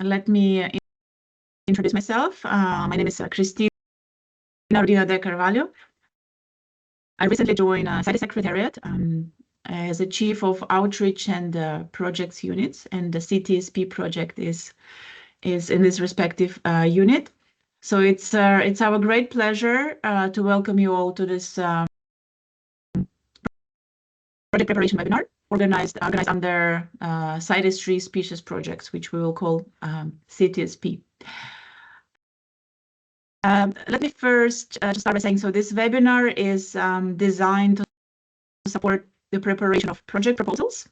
let me introduce myself. My name is Cristina Rodina de Carvalho. I recently joined CITES Secretariat as the Chief of Outreach and Projects Units, and the CTSP project is in this respective unit. So it's our great pleasure to welcome you all to this project preparation webinar organized under CITES Tree Species Projects, which we will call CTSP. Let me first just start by saying, so this webinar is designed to support the preparation of project proposals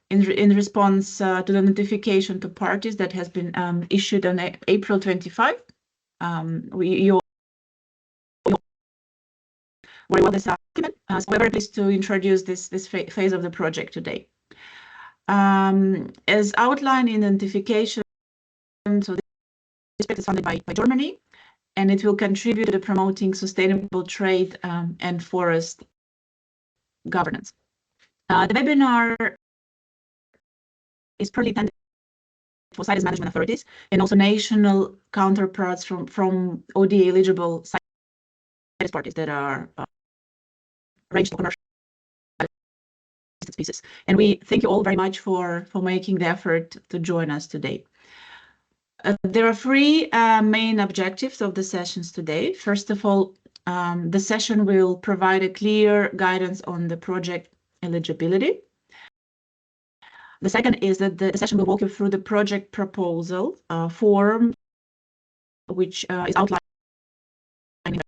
in response to the notification to parties that has been issued on April 25. You very well this document. So we're very pleased to introduce this phase of the project today. As outlined in the notification, so this project is funded by Germany, and it will contribute to promoting sustainable trade and forest governance. The webinar is partly intended for CITES Management Authorities and also national counterparts from ODA eligible CITES parties that are arranged for commercial species. And we thank you all very much for making the effort to join us today. There are three main objectives of the sessions today. First of all, the session will provide a clear guidance on the project eligibility. The second is that the session will walk you through the project proposal form, which is outlined in the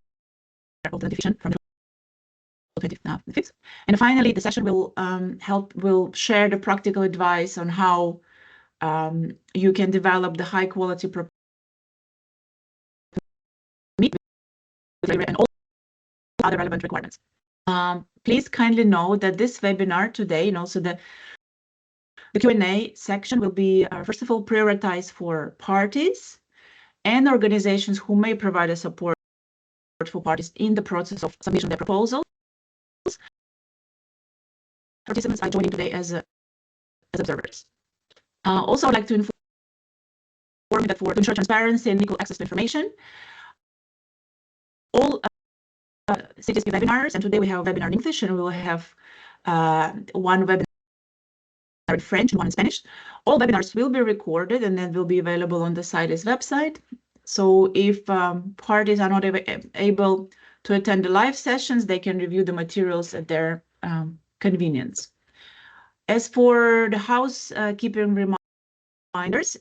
notification from the 25th. And finally, the session will share the practical advice on how you can develop the high quality proposal and all other relevant requirements. Please kindly note that this webinar today and also the Q&A section will be, first of all, prioritized for parties and organizations who may provide a support for parties in the process of submission of their proposals. Participants are joining today as observers. Also, I'd like to inform you that to ensure transparency and equal access to information, all CTSP webinars, and today we have a webinar in English, and we will have one webinar in French and one in Spanish. All webinars will be recorded and then will be available on the CITES website. So if parties are not able to attend the live sessions, they can review the materials at their convenience. As for the housekeeping reminders,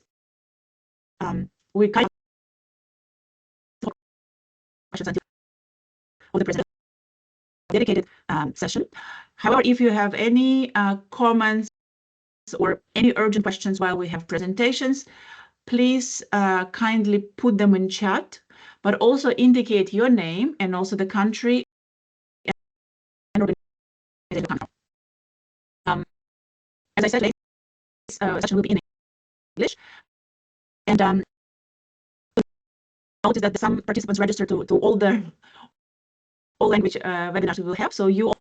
we kind of the president dedicated session. However, if you have any comments or any urgent questions while we have presentations, please kindly put them in chat, but also indicate your name and also the country and organization. As I said, this session will be in English, and notice that some participants register to all language webinars we will have, so you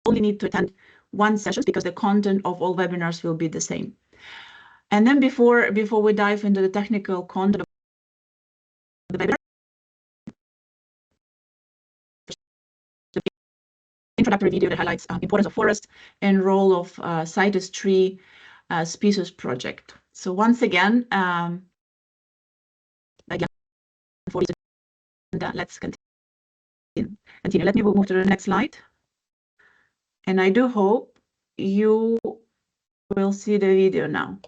only need to attend one session because the content of all webinars will be the same. And then before we dive into the technical content of the webinar, the introductory video that highlights importance of forest and role of CITES Tree Species Project. So once again, let's continue. Let me move to the next slide. And I do hope you will see the video now.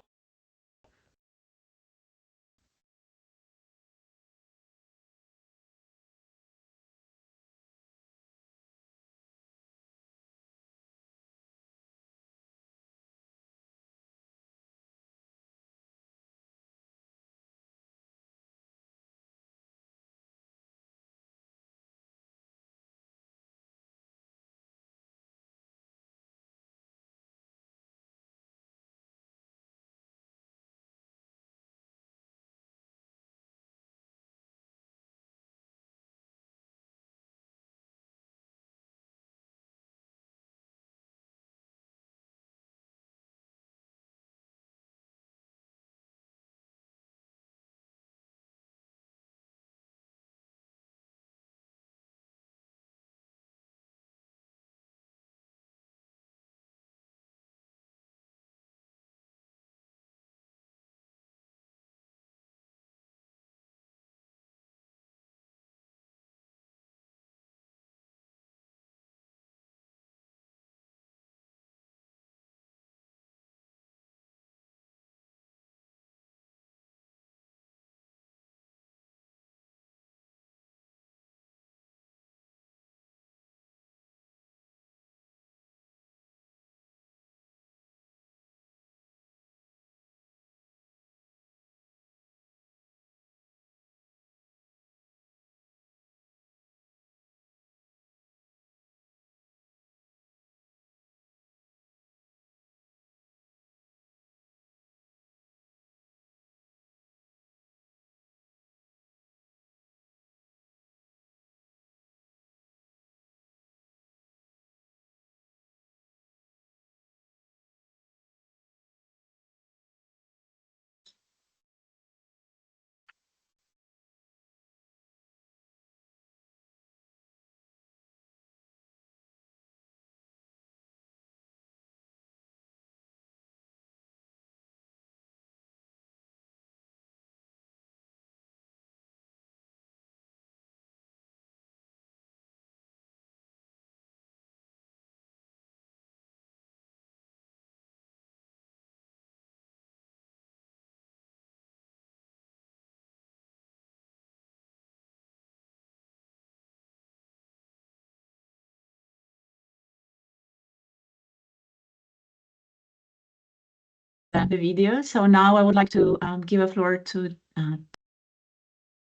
the video. So now I would like to give a floor to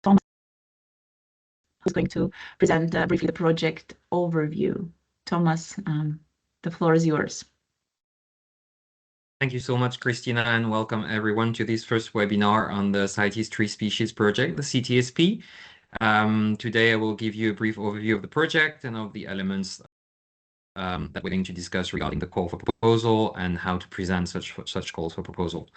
Thomas, who's going to present briefly the project overview. Thomas, the floor is yours. Thank you so much, Christina, and welcome everyone to this first webinar on the CITES Tree Species Project, the CTSP. Today I will give you a brief overview of the project and of the elements that we're going to discuss regarding the call for proposal and how to present such calls for proposal.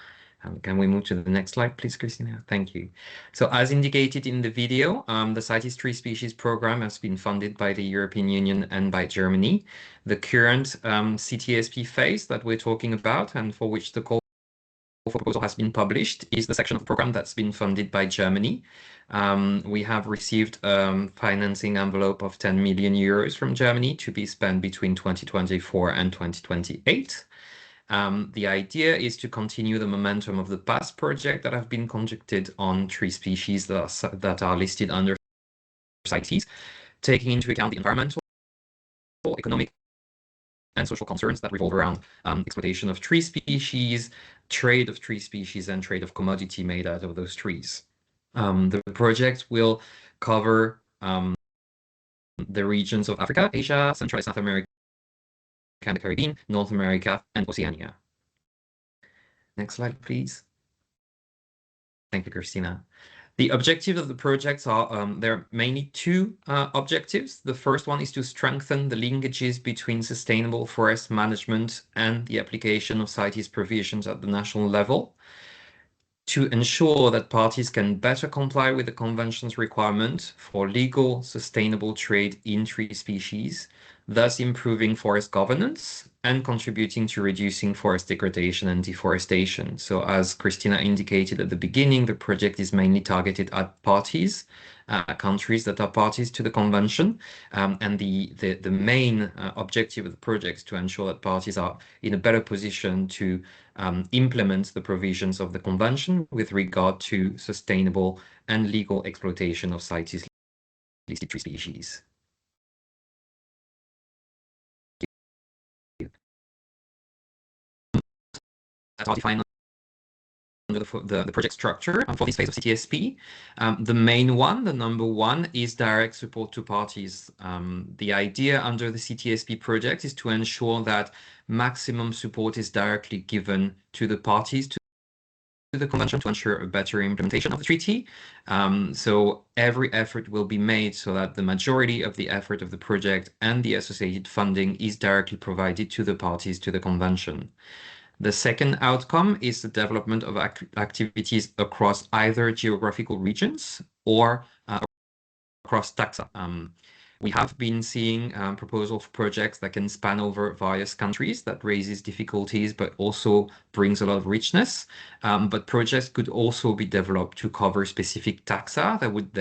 Can we move to the next slide, please, Christina? Thank you. So as indicated in the video, the CITES Tree Species Program has been funded by the European Union and by Germany. The current CTSP phase that we're talking about and for which the call for proposal has been published is the section of the program that's been funded by Germany. We have received financing envelope of 10 million euros from Germany to be spent between 2024 and 2028. The idea is to continue the momentum of the past project that have been conducted on tree species that are listed under CITES, taking into account the environmental, economic, and social concerns that revolve around exploitation of tree species, trade of tree species, and trade of commodity made out of those trees. The project will cover the regions of Africa, Asia, Central and South America, and the Caribbean, North America, and Oceania. Next slide, please. Thank you, Christina. The objectives of the projects are, there are mainly two objectives. The first one is to strengthen the linkages between sustainable forest management and the application of CITES provisions at the national level, to ensure that parties can better comply with the Convention's requirement for legal, sustainable trade in tree species, thus improving forest governance and contributing to reducing forest degradation and deforestation. So as Christina indicated at the beginning, the project is mainly targeted at parties, countries that are parties to the Convention. And the main objective of the project is to ensure that parties are in a better position to implement the provisions of the Convention with regard to sustainable and legal exploitation of CITES-listed tree species. That are defined under the project structure for this phase of CTSP. The main one, the number one, is direct support to parties. The idea under the CTSP project is to ensure that maximum support is directly given to the parties to the Convention to ensure a better implementation of the treaty. So every effort will be made so that the majority of the effort of the project and the associated funding is directly provided to the parties to the Convention. The second outcome is the development of activities across either geographical regions or across taxa. We have been seeing proposals for projects that can span over various countries. That raises difficulties, but also brings a lot of richness. But projects could also be developed to cover specific taxa that would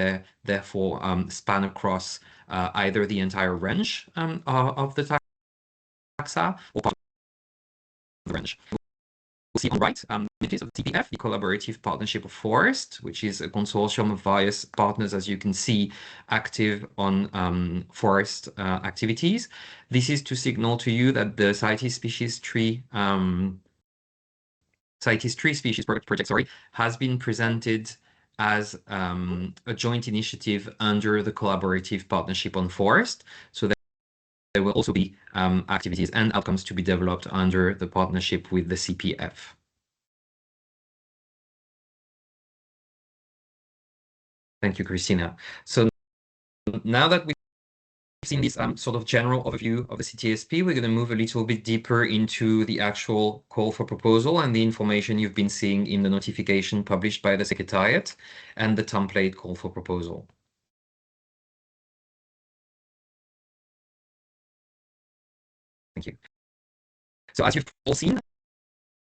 therefore span across either the entire range of the taxa or part of the range. We'll see on right images of the TPF, the Collaborative Partnership of Forest, which is a consortium of various partners, as you can see, active on forest activities. This is to signal to you that the CITES Tree Species Project, has been presented as a joint initiative under the Collaborative Partnership on Forest. So there will also be activities and outcomes to be developed under the partnership with the CPF. Thank you, Christina. So now that we've seen this sort of general overview of the CTSP, we're going to move a little bit deeper into the actual call for proposal and the information you've been seeing in the notification published by the Secretariat and the template call for proposal. Thank you. So as you've all seen,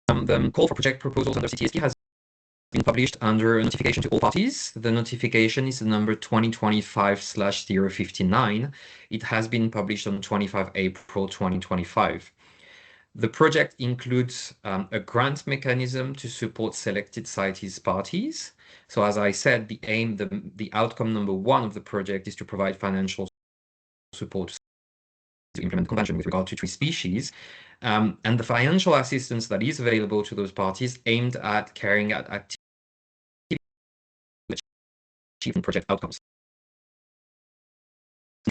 the call for project proposals under CTSP has been published under a notification to all parties. The notification is the number 2025/059. It has been published on 25 April 2025. The project includes a grant mechanism to support selected CITES parties. So as I said, the outcome number one of the project is to provide financial support to to implement the convention with regard to tree species, and the financial assistance that is available to those parties aimed at carrying out activities which achieve project outcomes.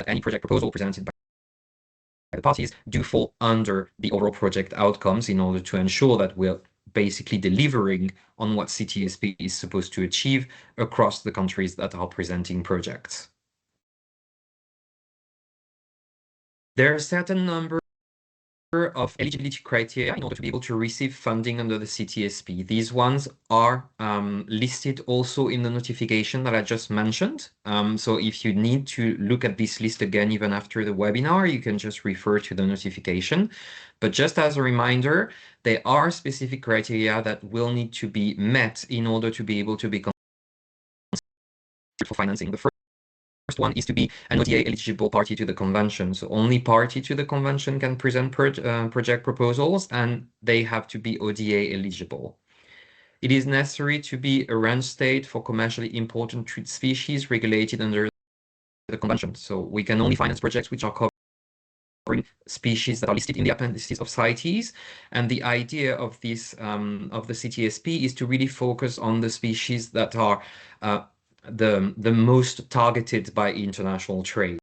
Any project proposal presented by the parties do fall under the overall project outcomes in order to ensure that we're basically delivering on what CTSP is supposed to achieve across the countries that are presenting projects. There are a certain number of eligibility criteria in order to be able to receive funding under the CTSP. These ones are listed also in the notification that I just mentioned. So if you need to look at this list again, even after the webinar, you can just refer to the notification. But just as a reminder, there are specific criteria that will need to be met in order to be able to be considered for financing. The first one is to be an ODA eligible party to the convention. So only party to the convention can present project proposals, and they have to be ODA eligible. It is necessary to be a range state for commercially important tree species regulated under the convention. So we can only finance projects which are covering species that are listed in the appendices of CITES. And the idea of this of the CTSP is to really focus on the species that are the most targeted by international trade.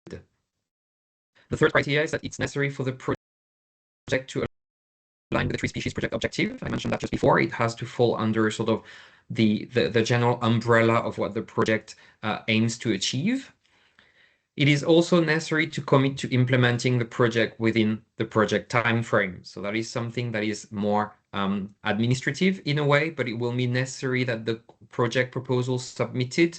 The third criteria is that it's necessary for the project to align with the Tree Species Project objective. I mentioned that just before. It has to fall under sort of the general umbrella of what the project aims to achieve. It is also necessary to commit to implementing the project within the project time frame. So that is something that is more administrative in a way, but it will be necessary that the project proposals submitted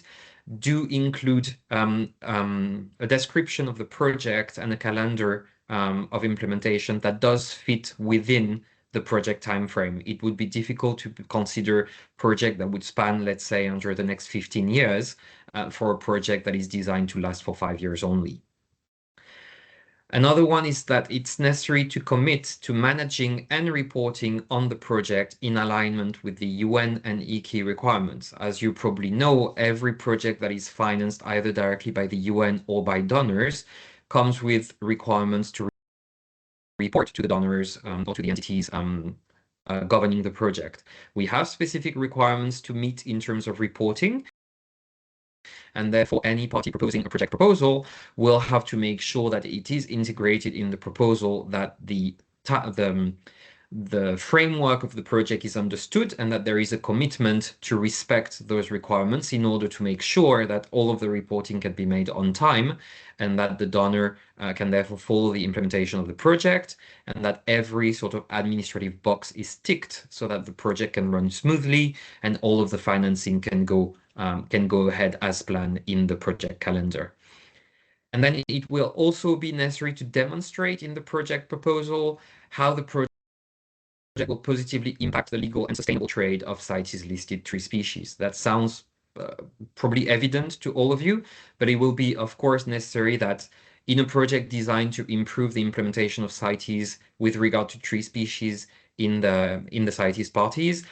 do include a description of the project and a calendar of implementation that does fit within the project timeframe. It would be difficult to consider a project that would span, let's say, under the next 15 years for a project that is designed to last for 5 years only. Another one is that it's necessary to commit to managing and reporting on the project in alignment with the UN and EK requirements. As you probably know, every project that is financed either directly by the UN or by donors comes with requirements to report to the donors or to the entities governing the project. We have specific requirements to meet in terms of reporting, and therefore any party proposing a project proposal will have to make sure that it is integrated in the proposal, that the framework of the project is understood, and that there is a commitment to respect those requirements in order to make sure that all of the reporting can be made on time, and that the donor can therefore follow the implementation of the project, and that every sort of administrative box is ticked so that the project can run smoothly and all of the financing can go ahead as planned in the project calendar. And then it will also be necessary to demonstrate in the project proposal how the project will positively impact the legal and sustainable trade of CITES-listed tree species. That sounds probably evident to all of you, but it will be, of course, necessary that in a project designed to improve the implementation of CITES with regard to tree species in the CITES parties,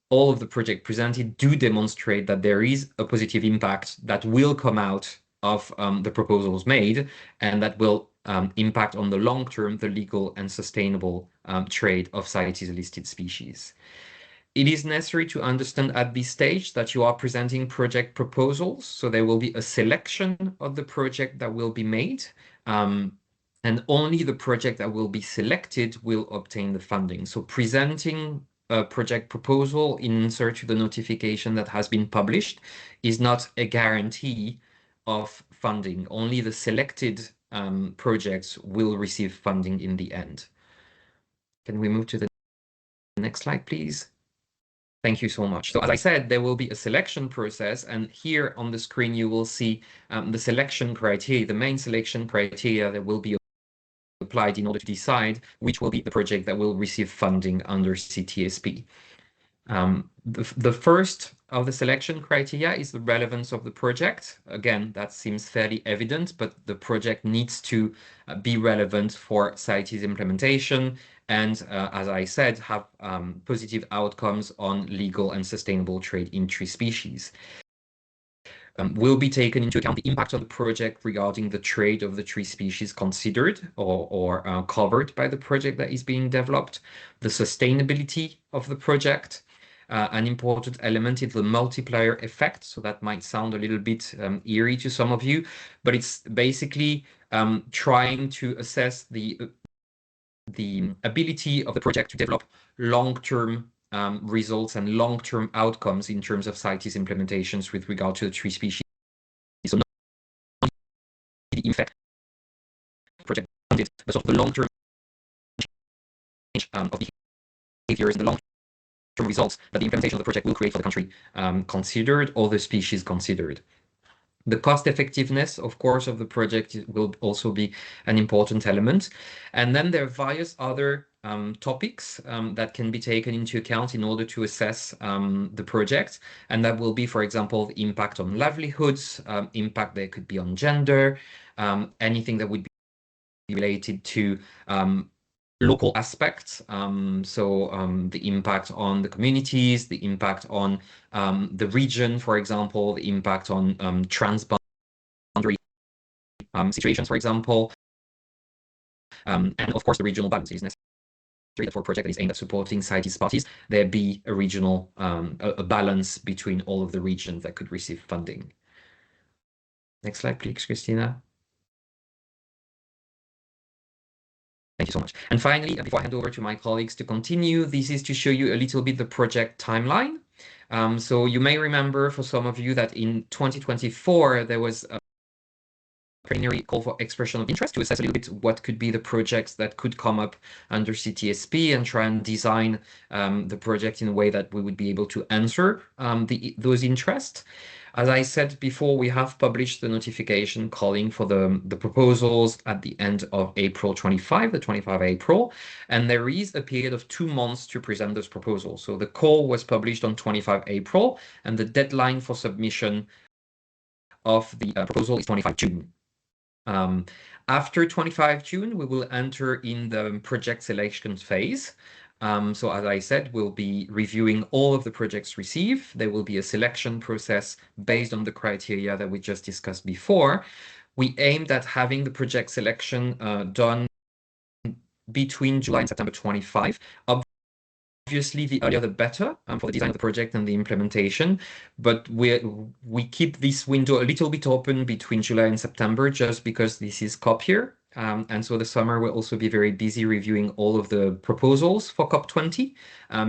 all of the project presented do demonstrate that there is a positive impact that will come out of the proposals made, and that will impact on the long term the legal and sustainable trade of CITES-listed species. It is necessary to understand at this stage that you are presenting project proposals, so there will be a selection of the project that will be made, and only the project that will be selected will obtain the funding. So presenting a project proposal in answer to the notification that has been published is not a guarantee of funding. Only the selected projects will receive funding in the end. Can we move to the next slide, please? Thank you so much. So as I said, there will be a selection process, and here on the screen you will see the selection criteria, the main selection criteria that will be applied in order to decide which will be the project that will receive funding under CTSP. The first of the selection criteria is the relevance of the project. Again, that seems fairly evident, but the project needs to be relevant for CITES implementation and, as I said, have positive outcomes on legal and sustainable trade in tree species. will be taken into account the impact of the project regarding the trade of the tree species considered or covered by the project that is being developed, the sustainability of the project. An important element is the multiplier effect. So that might sound a little bit eerie to some of you, but it's basically trying to assess the ability of the project to develop long-term results and long-term outcomes in terms of CITES implementations with regard to the tree species. So not the effect project, but sort of the long-term change of behaviors and the long-term results that the implementation of the project will create for the country considered, or the species considered. The cost effectiveness, of course, of the project will also be an important element. And then there are various other topics that can be taken into account in order to assess the project. And that will be, for example, the impact on livelihoods, impact there could be on gender, anything that would be related to local aspects, the impact on the communities, the impact on the region, for example, the impact on transboundary situations, for example, and of course the regional balance. It is necessary that for a project that is aimed at supporting CITES parties, there be a regional a balance between all of the regions that could receive funding. Next slide, please, Christina. Thank you so much. And finally, before I hand over to my colleagues to continue, this is to show you a little bit the project timeline. So you may remember, for some of you, that in 2024, there was a preliminary call for expression of interest to assess a little bit what could be the projects that could come up under CTSP and try and design the project in a way that we would be able to answer those interests. As I said before, we have published the notification calling for the proposals at the end of April 25, the 25 April, and there is a period of 2 months to present those proposals. So the call was published on 25 April, and the deadline for submission of the proposal is 25 June. After 25 June, we will enter in the project selection phase. So as I said, we'll be reviewing all of the projects received. There will be a selection process based on the criteria that we just discussed before. We aimed at having the project selection done between July and September 25. Obviously, the earlier the better for the design of the project and the implementation, but we keep this window a little bit open between July and September just because this is COP year. And so the summer will also be very busy reviewing all of the proposals for COP20.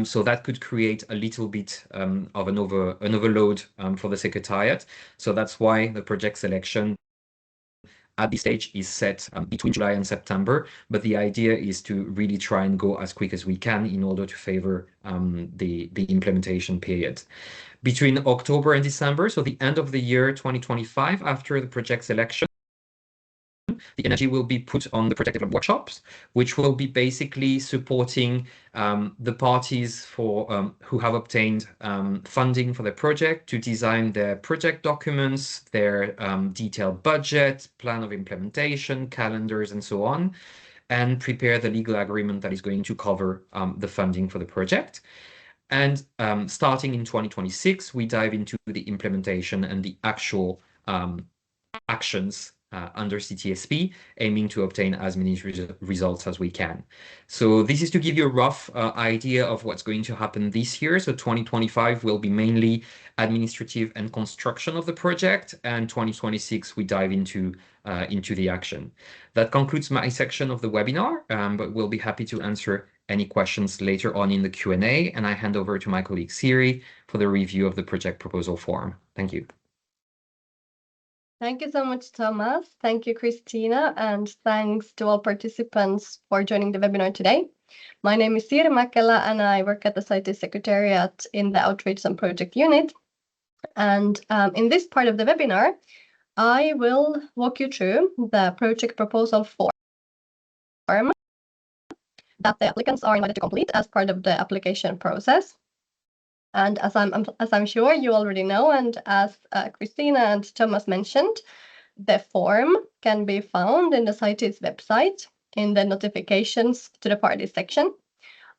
So that could create a little bit of an overload for the Secretariat. So that's why the project selection at this stage is set between July and September, but the idea is to really try and go as quick as we can in order to favor the implementation period. Between October and December, so the end of the year 2025, after the project selection, the energy will be put on the project development workshops, which will be basically supporting the parties who have obtained funding for their project to design their project documents, their detailed budget, plan of implementation, calendars, and so on, and prepare the legal agreement that is going to cover the funding for the project. And starting in 2026, we dive into the implementation and the actual actions under CTSP, aiming to obtain as many results as we can. So this is to give you a rough idea of what's going to happen this year. So 2025 will be mainly administrative and construction of the project, and 2026 we dive into the action. That concludes my section of the webinar, but we'll be happy to answer any questions later on in the Q&A, and I hand over to my colleague Siri for the review of the project proposal form. Thank you. Thank you so much, Thomas. Thank you, Christina, and thanks to all participants for joining the webinar today. My name is Siri Mäkelä, and I work at the CITES Secretariat in the Outreach and Project Unit. And in this part of the webinar, I will walk you through the project proposal form that the applicants are invited to complete as part of the application process. And as I'm sure you already know, and as Christina and Thomas mentioned, the form can be found in the CITES website in the notifications to the parties section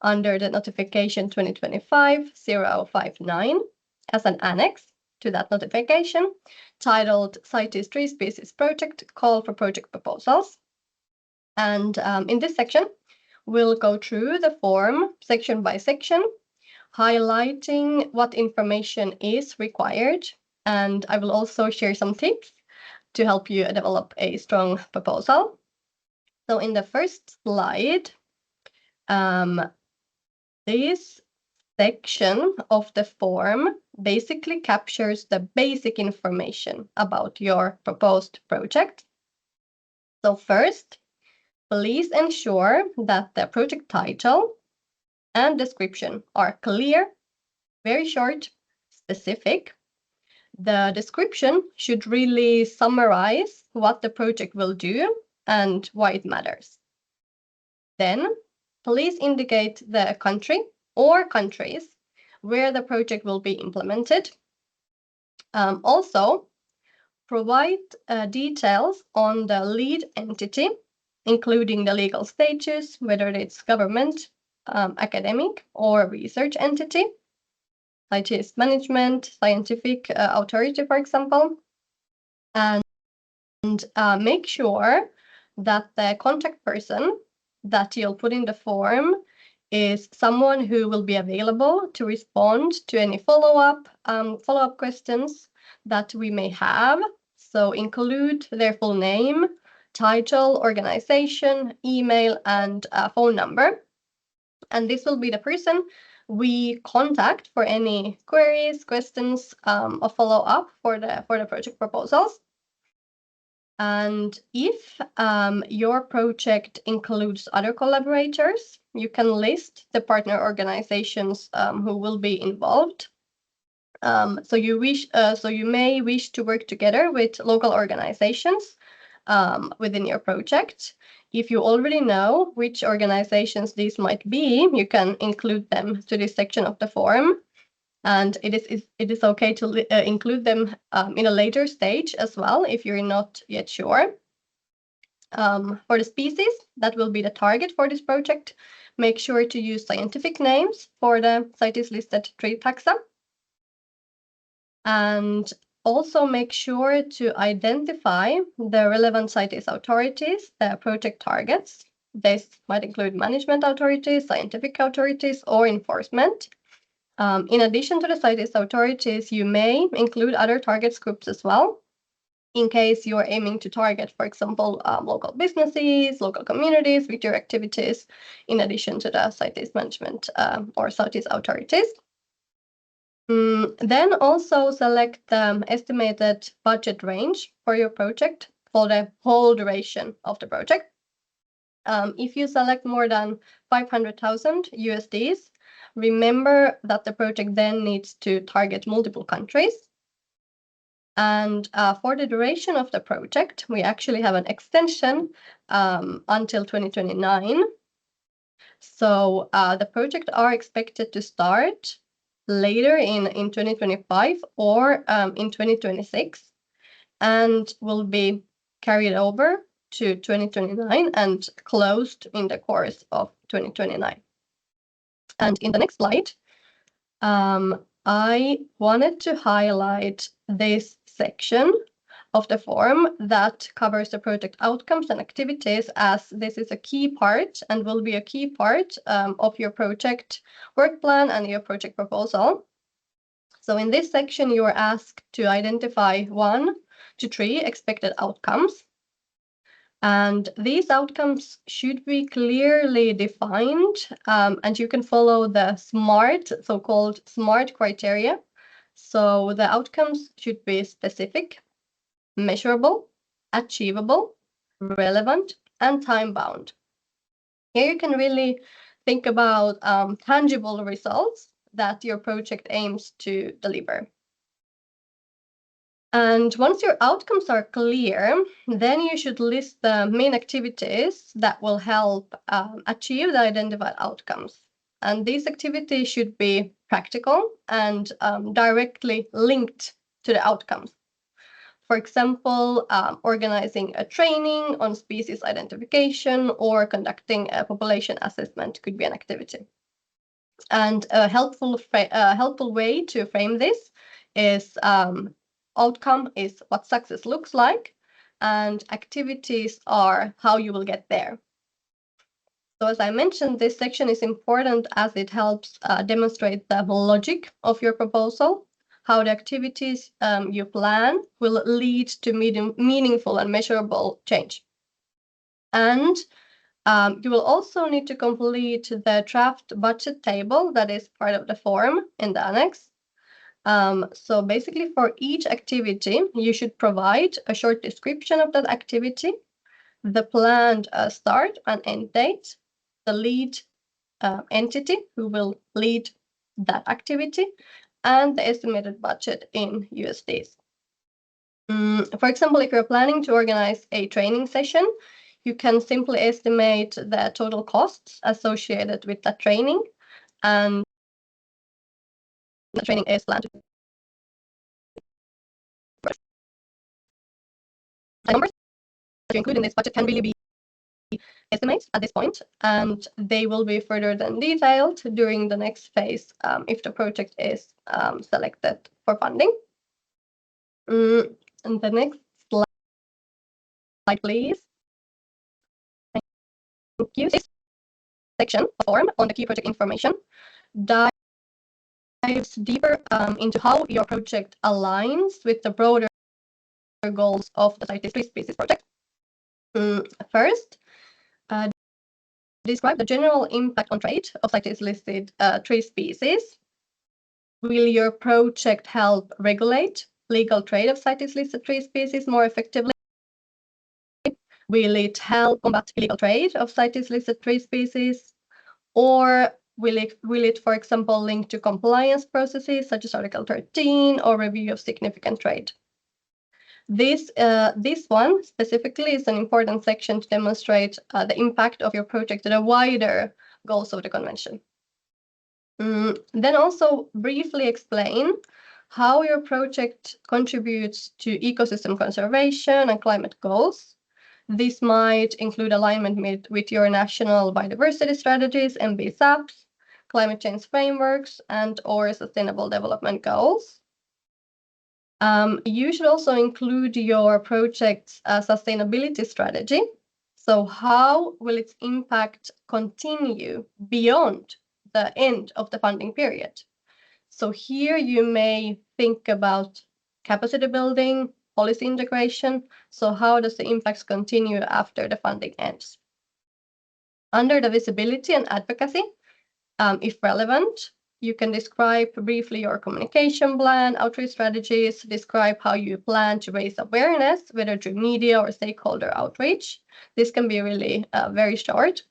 under the notification 2025-059 as an annex to that notification titled CITES Tree Species Project Call for Project Proposals. And in this section, we'll go through the form section by section, highlighting what information is required. And I will also share some tips to help you develop a strong proposal. So in the first slide, this section of the form basically captures the basic information about your proposed project. So first, please ensure that the project title and description are clear, very short, specific. The description should really summarize what the project will do and why it matters. Then, please indicate the country or countries where the project will be implemented. Also, provide details on the lead entity, including the legal status, whether it's government, academic, or research entity, CITES Management Scientific Authority, for example. And make sure that the contact person that you'll put in the form is someone who will be available to respond to any follow-up questions that we may have. So include their full name, title, organization, email, and phone number. And this will be the person we contact for any queries, questions, or follow-up for the project proposals. And if your project includes other collaborators, you can list the partner organizations who will be involved. So you may wish to work together with local organizations within your project. If you already know which organizations these might be, you can include them to this section of the form. And it is okay to include them in a later stage as well if you're not yet sure. For the species that will be the target for this project, make sure to use scientific names for the CITES-listed tree taxa. And also make sure to identify the relevant CITES authorities, the project targets. This might include management authorities, scientific authorities, or enforcement. In addition to the CITES authorities, you may include other target groups as well, in case you're aiming to target, for example, local businesses, local communities with your activities, in addition to the CITES management or CITES authorities. Then also select the estimated budget range for your project for the whole duration of the project. If you select more than 500,000 USDs, remember that the project then needs to target multiple countries. And for the duration of the project, we actually have an extension until 2029. So the projects are expected to start later in 2025 or in 2026 and will be carried over to 2029 and closed in the course of 2029. And in the next slide, I wanted to highlight this section of the form that covers the project outcomes and activities, as this is a key part and will be a key part of your project work plan and your project proposal. So in this section, you are asked to identify 1 to 3 expected outcomes. And these outcomes should be clearly defined, and you can follow the so-called SMART criteria. So the outcomes should be specific, measurable, achievable, relevant, and time-bound. Here you can really think about tangible results that your project aims to deliver. And once your outcomes are clear, then you should list the main activities that will help achieve the identified outcomes. And these activities should be practical and directly linked to the outcomes. For example, organizing a training on species identification or conducting a population assessment could be an activity. And a helpful way to frame this is outcome is what success looks like, and activities are how you will get there. So as I mentioned, this section is important as it helps demonstrate the logic of your proposal, how the activities you plan will lead to meaningful and measurable change. And you will also need to complete the draft budget table that is part of the form in the annex. So basically for each activity, you should provide a short description of that activity, the planned start and end date, the lead entity who will lead that activity, and the estimated budget in USDs. For example, if you're planning to organize a training session, you can simply estimate the total costs associated with that training, and the training is planned. The numbers that you include in this budget can really be estimates at this point, and they will be further than detailed during the next phase if the project is selected for funding. And the next slide, please. Thank you. This section of form on the key project information dives deeper into how your project aligns with the broader goals of the CITES Tree Species Project. First, describe the general impact on trade of CITES-listed tree species. Will your project help regulate legal trade of CITES-listed tree species more effectively? Will it help combat illegal trade of CITES-listed tree species? Or will it, for example, link to compliance processes such as Article 13 or review of significant trade? This one specifically is an important section to demonstrate the impact of your project to the wider goals of the convention. Then also briefly explain how your project contributes to ecosystem conservation and climate goals. This might include alignment with your national biodiversity strategies, MBSAPs, climate change frameworks, and/or sustainable development goals. You should also include your project's sustainability strategy. So how will its impact continue beyond the end of the funding period? So here you may think about capacity building, policy integration. So how does the impacts continue after the funding ends? Under the visibility and advocacy, if relevant, you can describe briefly your communication plan, outreach strategies, describe how you plan to raise awareness, whether through media or stakeholder outreach. This can be really very short.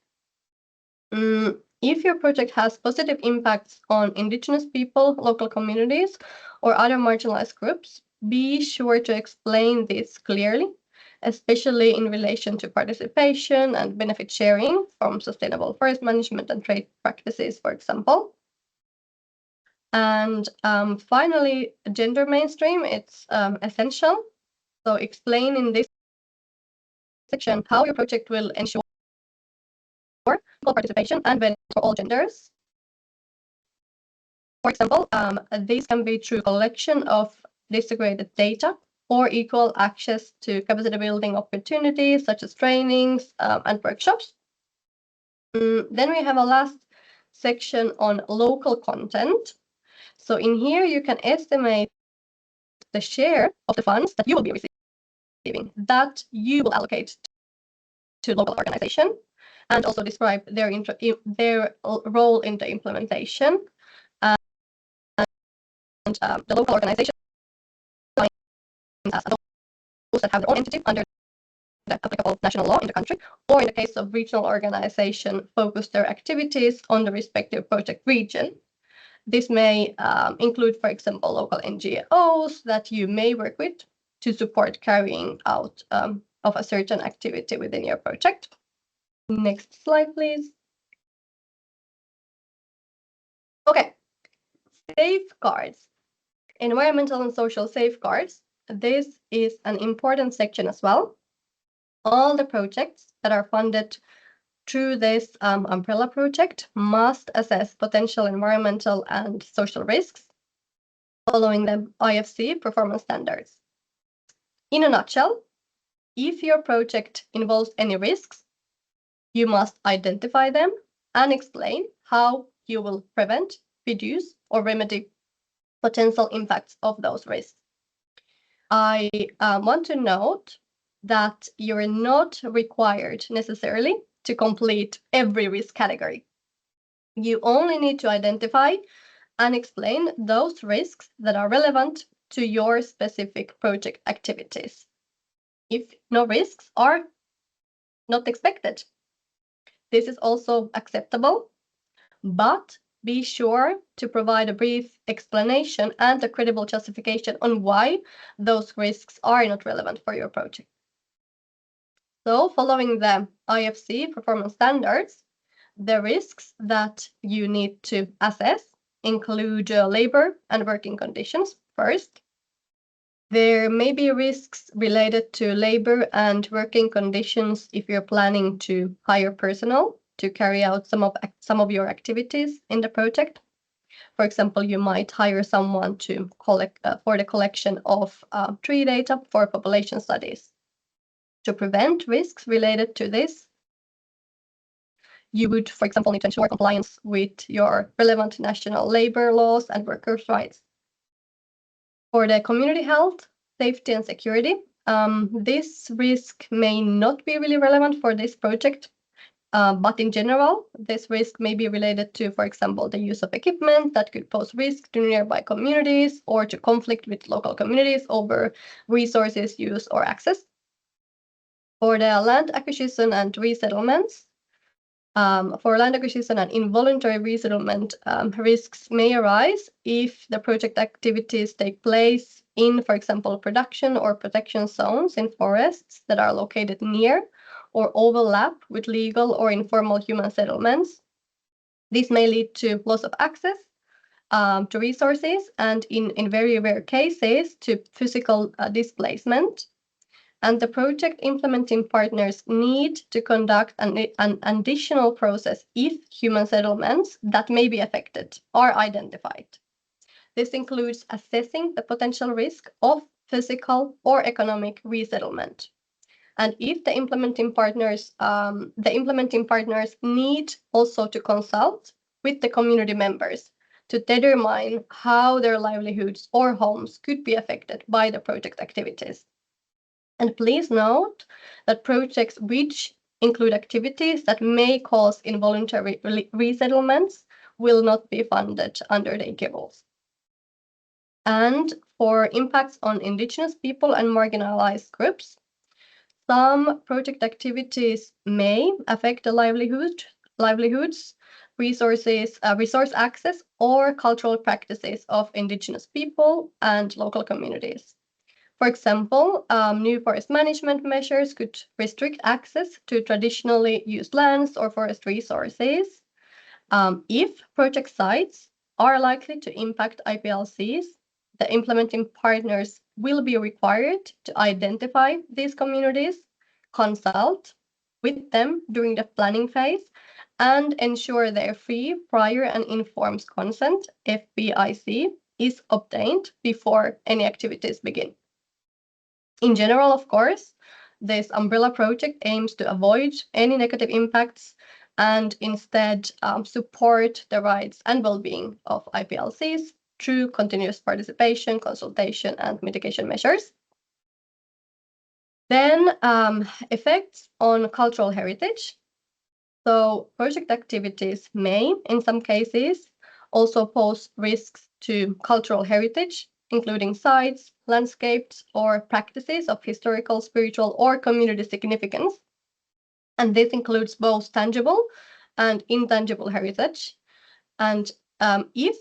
If your project has positive impacts on Indigenous people, local communities, or other marginalized groups, be sure to explain this clearly, especially in relation to participation and benefit sharing from sustainable forest management and trade practices, for example. And finally, gender mainstream, it's essential. So explain in this section how your project will ensure equal participation and benefits for all genders. For example, this can be through collection of disaggregated data or equal access to capacity building opportunities such as trainings and workshops. Then we have a last section on local content. So in here you can estimate the share of the funds that you will be receiving, that you will allocate to local organization, and also describe their role in the implementation. And the local organization as those that have their own entity under the applicable national law in the country, or in the case of regional organization, focus their activities on the respective project region. This may include, for example, local NGOs that you may work with to support carrying out of a certain activity within your project. Next slide, please. Okay, safeguards, environmental and social safeguards. This is an important section as well. All the projects that are funded through this umbrella project must assess potential environmental and social risks. following the IFC performance standards. In a nutshell, if your project involves any risks, you must identify them and explain how you will prevent, reduce, or remedy potential impacts of those risks. I want to note that you're not required necessarily to complete every risk category. You only need to identify and explain those risks that are relevant to your specific project activities. If no risks are not expected, this is also acceptable, but be sure to provide a brief explanation and a credible justification on why those risks are not relevant for your project. So, following the IFC performance standards, the risks that you need to assess include labor and working conditions first. There may be risks related to labor and working conditions if you're planning to hire personnel to carry out some of your activities in the project. For example, you might hire someone to collect for the collection of tree data for population studies. To prevent risks related to this, you would, for example, need to ensure compliance with your relevant national labor laws and workers' rights. For the community health, safety, and security, this risk may not be really relevant for this project, but in general, this risk may be related to, for example, the use of equipment that could pose risk to nearby communities or to conflict with local communities over resources, use, or access. For the land acquisition and resettlements, for land acquisition and involuntary resettlement, risks may arise if the project activities take place in, for example, production or protection zones in forests that are located near or overlap with legal or informal human settlements. This may lead to loss of access to resources and, in very rare cases, to physical displacement. And the project implementing partners need to conduct an additional process if human settlements that may be affected are identified. This includes assessing the potential risk of physical or economic resettlement. And if the implementing partners need also to consult with the community members to determine how their livelihoods or homes could be affected by the project activities. And please note that projects which include activities that may cause involuntary resettlements will not be funded under the IKE rules. And for impacts on Indigenous people and marginalized groups, some project activities may affect the livelihoods, resource access, or cultural practices of Indigenous people and local communities. For example, new forest management measures could restrict access to traditionally used lands or forest resources. If project sites are likely to impact IPLCs, the implementing partners will be required to identify these communities, consult with them during the planning phase, and ensure their free, prior, and informed consent, FPIC, is obtained before any activities begin. In general, of course, this umbrella project aims to avoid any negative impacts and instead support the rights and well-being of IPLCs through continuous participation, consultation, and mitigation measures. Then effects on cultural heritage. So project activities may, in some cases, also pose risks to cultural heritage, including sites, landscapes, or practices of historical, spiritual, or community significance. And this includes both tangible and intangible heritage. And if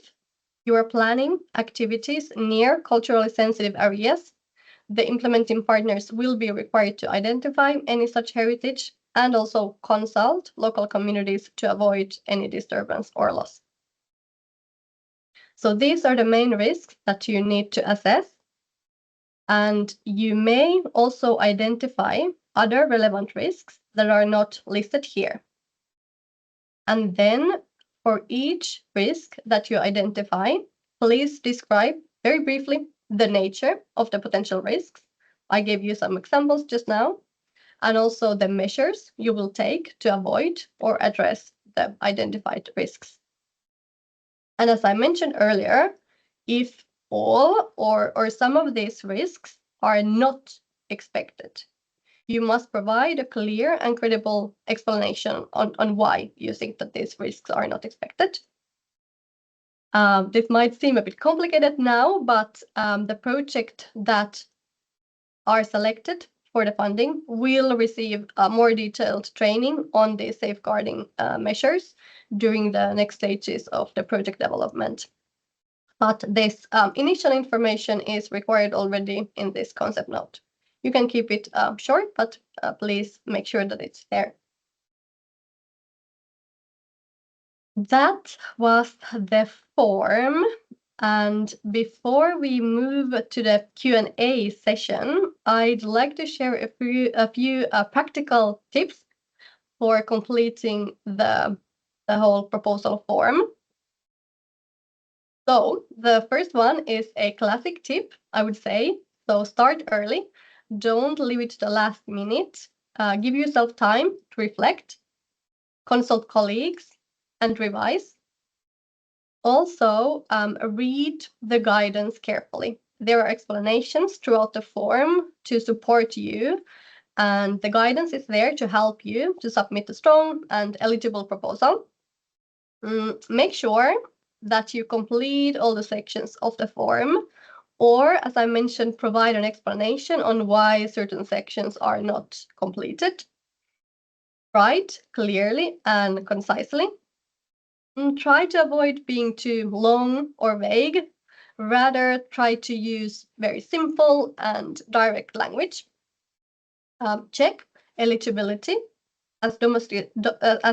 you are planning activities near culturally sensitive areas, the implementing partners will be required to identify any such heritage and also consult local communities to avoid any disturbance or loss. So these are the main risks that you need to assess. And you may also identify other relevant risks that are not listed here. And then for each risk that you identify, please describe very briefly, the nature of the potential risks. I gave you some examples just now, and also the measures you will take to avoid or address the identified risks. And as I mentioned earlier, if all or some of these risks are not expected, you must provide a clear and credible explanation on why you think that these risks are not expected. This might seem a bit complicated now, but the project that are selected for the funding will receive more detailed training on the safeguarding measures during the next stages of the project development. But this initial information is required already in this concept note. You can keep it short, but please make sure that it's there. That was the form. And before we move to the Q&A session, I'd like to share a few practical tips for completing the whole proposal form. So the first one is a classic tip, I would say. So start early. Don't leave it to the last minute. Give yourself time to reflect, consult colleagues, and revise. Also, read the guidance carefully. There are explanations throughout the form to support you, and the guidance is there to help you to submit a strong and eligible proposal. Make sure that you complete all the sections of the form, or, as I mentioned, provide an explanation on why certain sections are not completed. Write clearly and concisely. Try to avoid being too long or vague. Rather, try to use very simple and direct language. Check eligibility. As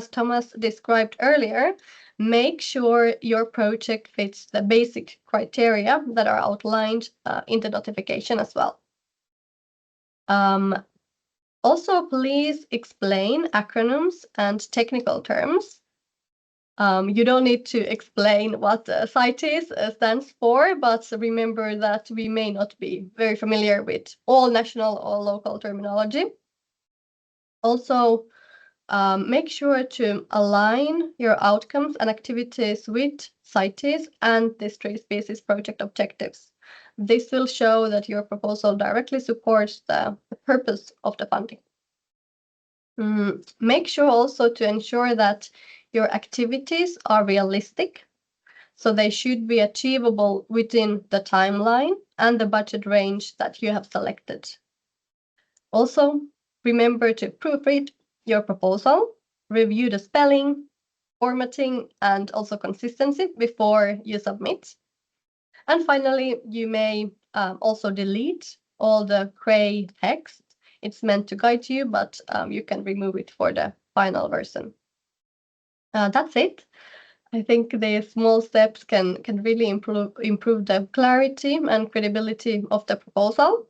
Thomas described earlier, make sure your project fits the basic criteria that are outlined in the notification as well. Also, please explain acronyms and technical terms. You don't need to explain what CITES stands for, but remember that we may not be very familiar with all national or local terminology. Also, make sure to align your outcomes and activities with CITES and the Tree Species Project objectives. This will show that your proposal directly supports the purpose of the funding. Make sure also to ensure that your activities are realistic, so they should be achievable within the timeline and the budget range that you have selected. Also, remember to proofread your proposal, review the spelling, formatting, and also consistency before you submit. And finally, you may also delete all the gray text. It's meant to guide you, but you can remove it for the final version. That's it. I think the small steps can really improve the clarity and credibility of the proposal.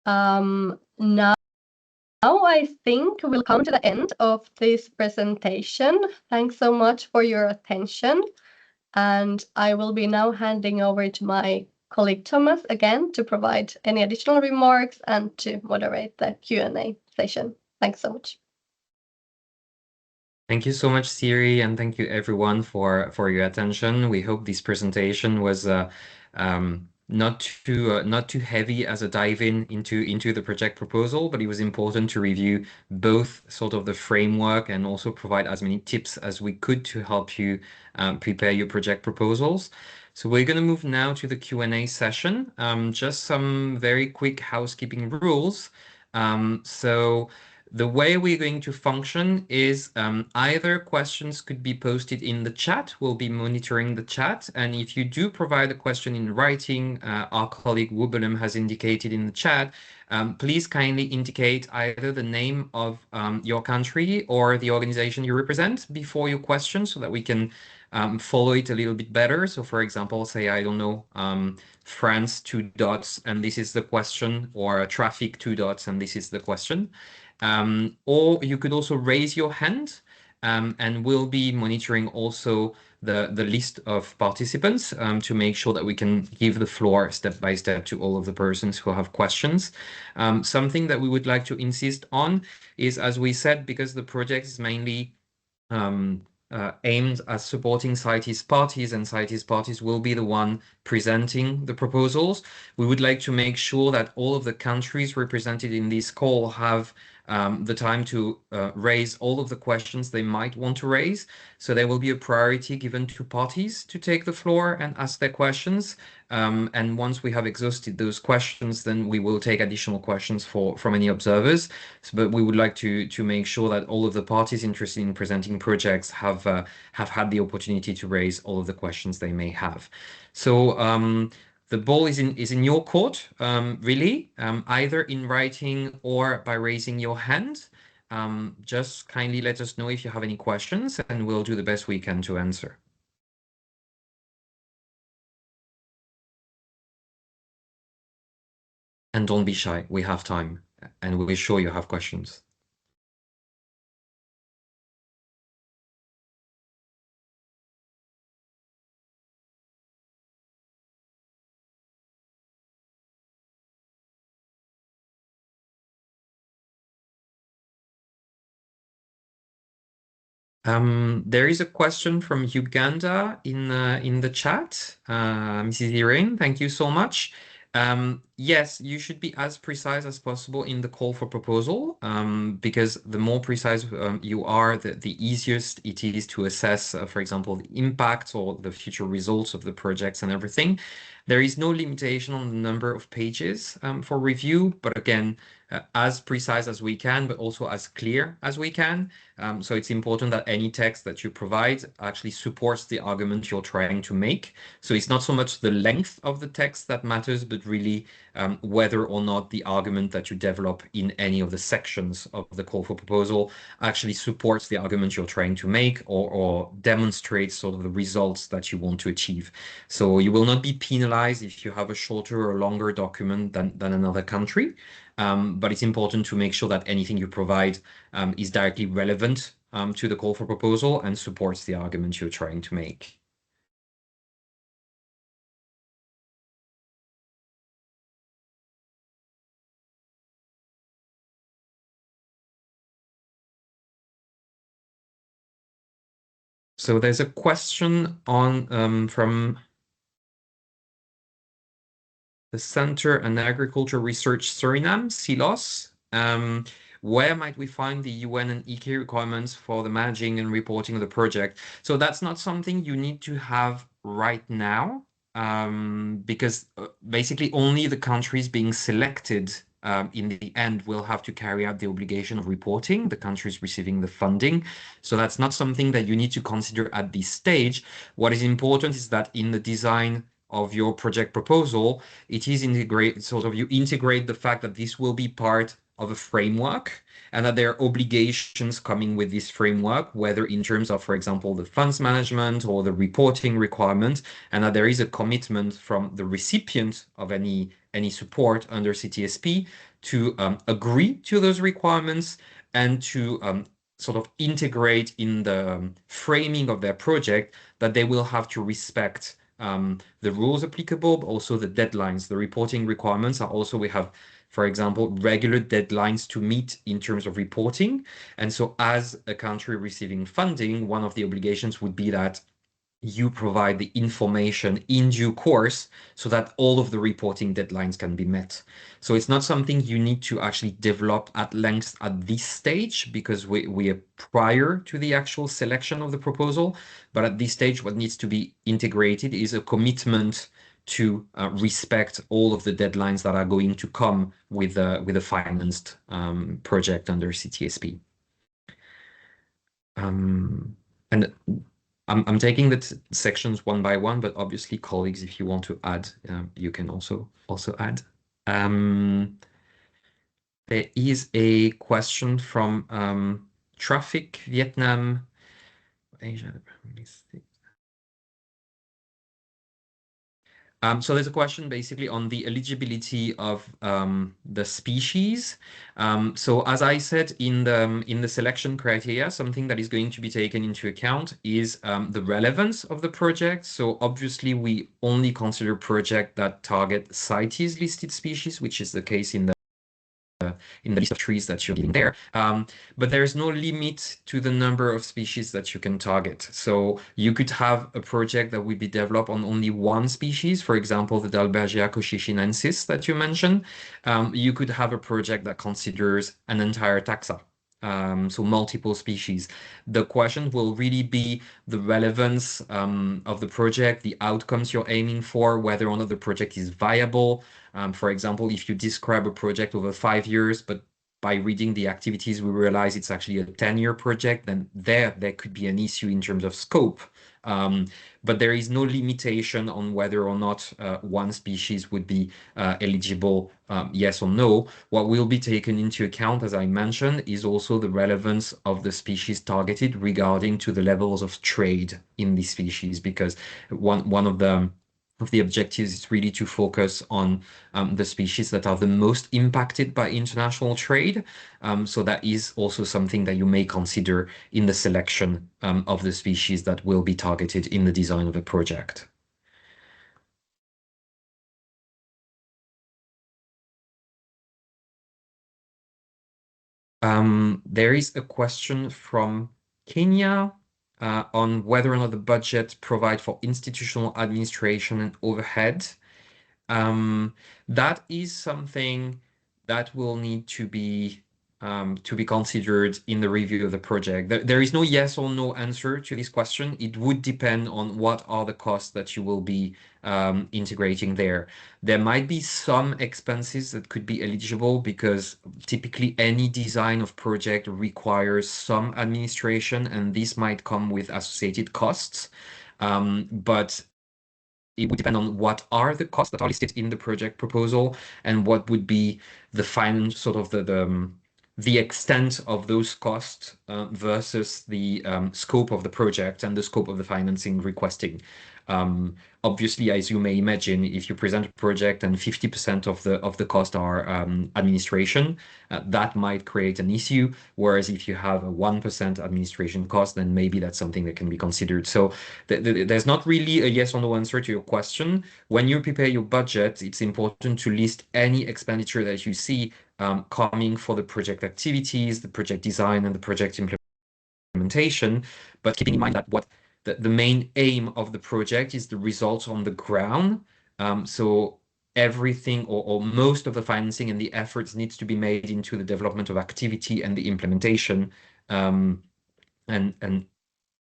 Now I think we'll come to the end of this presentation. Thanks so much for your attention. And I will be now handing over to my colleague Thomas again to provide any additional remarks and to moderate the Q&A session. Thanks so much. Thank you so much, Siri, and thank you everyone for your attention. We hope this presentation was not too heavy as a dive into the project proposal, but it was important to review both sort of the framework and also provide as many tips as we could to help you prepare your project proposals. So we're going to move now to the Q&A session. Just some very quick housekeeping rules. So the way we're going to function is either questions could be posted in the chat. We'll be monitoring the chat. And if you do provide a question in writing, our colleague Wubelum has indicated in the chat, please kindly indicate either the name of your country or the organization you represent before your question so that we can follow it a little bit better. So for example, say, I don't know, France, 2 dots, and this is the question, or traffic, 2 dots, and this is the question. Or you could also raise your hand and we'll be monitoring also the list of participants to make sure that we can give the floor step by step to all of the persons who have questions. Something that we would like to insist on is, as we said, because the project is mainly aimed at supporting CITES parties, and CITES parties will be the one presenting the proposals. We would like to make sure that all of the countries represented in this call have the time to raise all of the questions they might want to raise. So there will be a priority given to parties to take the floor and ask their questions. And once we have exhausted those questions, then we will take additional questions from any observers. But we would like to make sure that all of the parties interested in presenting projects have had the opportunity to raise all of the questions they may have. So the ball is in your court, really, either in writing or by raising your hand. Just kindly let us know if you have any questions, and we'll do the best we can to answer. And don't be shy, we have time, and we're sure you have questions. There is a question from Uganda in the chat. Mrs. Irene, thank you so much. Yes, you should be as precise as possible in the call for proposal, because the more precise you are, the easiest it is to assess, for example, the impact or the future results of the projects and everything. There is no limitation on the number of pages for review, but again, as precise as we can, but also as clear as we can. So it's important that any text that you provide actually supports the argument you're trying to make. So it's not so much the length of the text that matters, but really whether or not the argument that you develop in any of the sections of the call for proposal actually supports the argument you're trying to make, or demonstrates sort of the results that you want to achieve. So you will not be penalized if you have a shorter or longer document than another country. But it's important to make sure that anything you provide is directly relevant to the call for proposal and supports the argument you're trying to make. So there's a question on from the Center and Agriculture Research Suriname, CILOS. Where might we find the UN and EK requirements for the managing and reporting of the project? So that's not something you need to have right now, because basically only the countries being selected in the end will have to carry out the obligation of reporting, the countries receiving the funding. So that's not something that you need to consider at this stage. What is important is that in the design of your project proposal, it is integrate, sort of you integrate the fact that this will be part of a framework, and that there are obligations coming with this framework, whether in terms of, for example, the funds management or the reporting requirement, and that there is a commitment from the recipient of any support under CTSP to agree to those requirements and to sort of integrate in the framing of their project that they will have to respect the rules applicable, but also the deadlines. The reporting requirements are also, we have, for example, regular deadlines to meet in terms of reporting. And so as a country receiving funding, one of the obligations would be that you provide the information in due course so that all of the reporting deadlines can be met. So it's not something you need to actually develop at length at this stage, because we are prior to the actual selection of the proposal. But at this stage, what needs to be integrated is a commitment to respect all of the deadlines that are going to come with a financed project under CTSP. And I'm taking the sections one by one, but obviously, colleagues, if you want to add, you can also add. There is a question from Traffic Vietnam, Asia. So there's a question basically on the eligibility of the species. So as I said in the selection criteria, something that is going to be taken into account is the relevance of the project. So obviously we only consider projects that target CITES listed species, which is the case in the list of trees that you're giving there. But there is no limit to the number of species that you can target. So you could have a project that will be developed on only one species, for example, the Dalbergia cochinensis that you mentioned. You could have a project that considers an entire taxa. So multiple species. The question will really be the relevance of the project, the outcomes you're aiming for, whether or not the project is viable. For example, if you describe a project over 5 years, but by reading the activities, we realize it's actually a 10-year project, then there could be an issue in terms of scope. But there is no limitation on whether or not one species would be eligible, yes or no. What will be taken into account, as I mentioned, is also the relevance of the species targeted regarding to the levels of trade in these species, because one of the objectives is really to focus on the species that are the most impacted by international trade. So that is also something that you may consider in the selection of the species that will be targeted in the design of a project. There is a question from Kenya on whether or not the budget provide for institutional administration and overhead. That is something that will need to be considered in the review of the project. There is no yes or no answer to this question. It would depend on what are the costs that you will be integrating there. There might be some expenses that could be eligible because typically any design of project requires some administration, and this might come with associated costs. But it would depend on what are the costs that are listed in the project proposal and what would be the final sort of the extent of those costs versus the scope of the project and the scope of the financing requesting. Obviously, as you may imagine, if you present a project and 50% of the cost are administration, that might create an issue. Whereas if you have a 1% administration cost, then maybe that's something that can be considered. So there's not really a yes or no answer to your question. When you prepare your budget, it's important to list any expenditure that you see coming for the project activities, the project design, and the project implementation, but keeping in mind that what the main aim of the project is the results on the ground. So everything or most of the financing and the efforts needs to be made into the development of activity and the implementation, and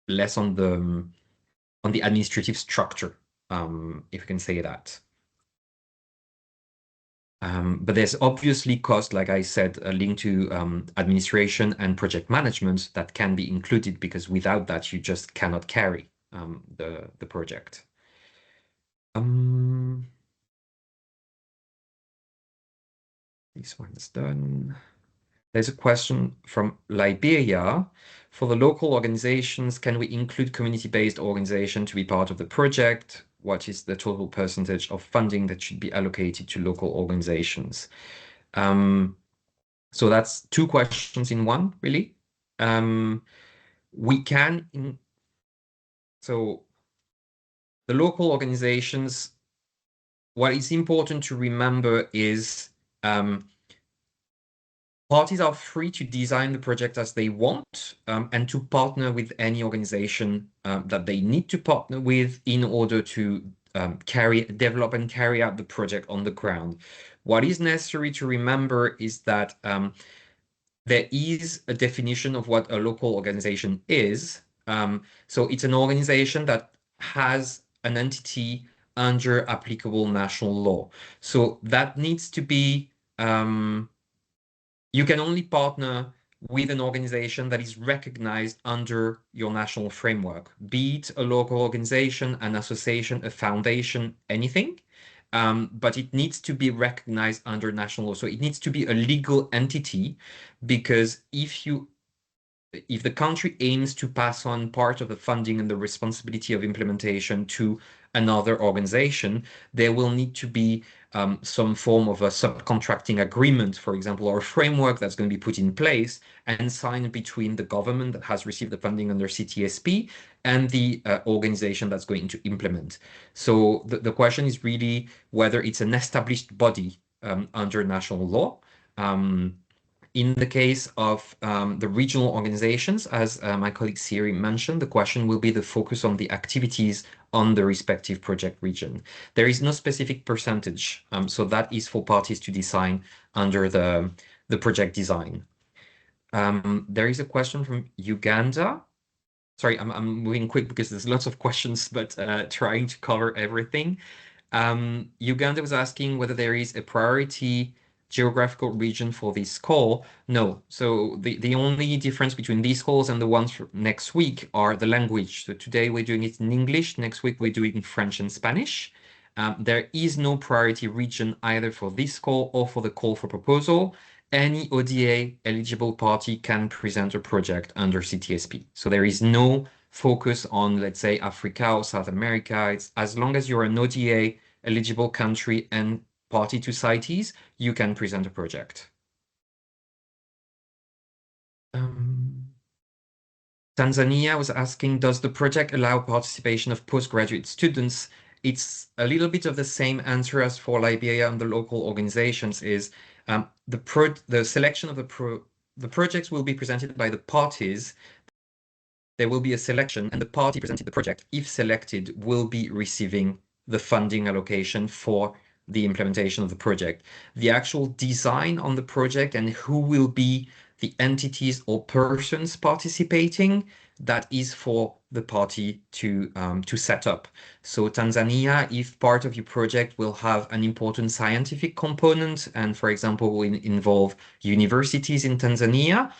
less on the administrative structure, if you can say that. But there's obviously cost, like I said, linked to administration and project management that can be included, because without that, you just cannot carry the project. This one's done. There's a question from Liberia. For the local organizations, can we include community-based organization to be part of the project? What is the total percentage of funding that should be allocated to local organizations? So that's two questions in one, really. So the local organizations, what is important to remember is parties are free to design the project as they want, and to partner with any organization that they need to partner with in order to develop and carry out the project on the ground. What is necessary to remember is that there is a definition of what a local organization is. So it's an organization that has an entity under applicable national law. So that needs to be, you can only partner with an organization that is recognized under your national framework, be it a local organization, an association, a foundation, anything. But it needs to be recognized under national law. So it needs to be a legal entity, because if the country aims to pass on part of the funding and the responsibility of implementation to another organization, there will need to be some form of a subcontracting agreement, for example, or a framework that's going to be put in place and signed between the government that has received the funding under CTSP and the organization that's going to implement. So the question is really whether it's an established body under national law. In the case of the regional organizations, as my colleague Siri mentioned, the question will be the focus on the activities on the respective project region. There is no specific percentage, so that is for parties to decide under the project design. There is a question from Uganda. Sorry, I'm moving quick because there's lots of questions, but trying to cover everything. Uganda was asking whether there is a priority geographical region for this call. No. So the only difference between these calls and the ones for next week are the language. So today we're doing it in English. Next week we're doing it in French and Spanish. There is no priority region either for this call or for the call for proposal. Any ODA eligible party can present a project under CTSP. So there is no focus on, let's say, Africa or South America. It's as long as you're an ODA eligible country and party to CITES, you can present a project. Tanzania was asking, does the project allow participation of postgraduate students? It's a little bit of the same answer as for Liberia and the local organizations is the selection of the projects will be presented by the parties. There will be a selection and the party presenting the project, if selected, will be receiving the funding allocation for the implementation of the project. The actual design on the project and who will be the entities or persons participating, that is for the party to set up. So Tanzania, if part of your project will have an important scientific component and, for example, will involve universities in Tanzania,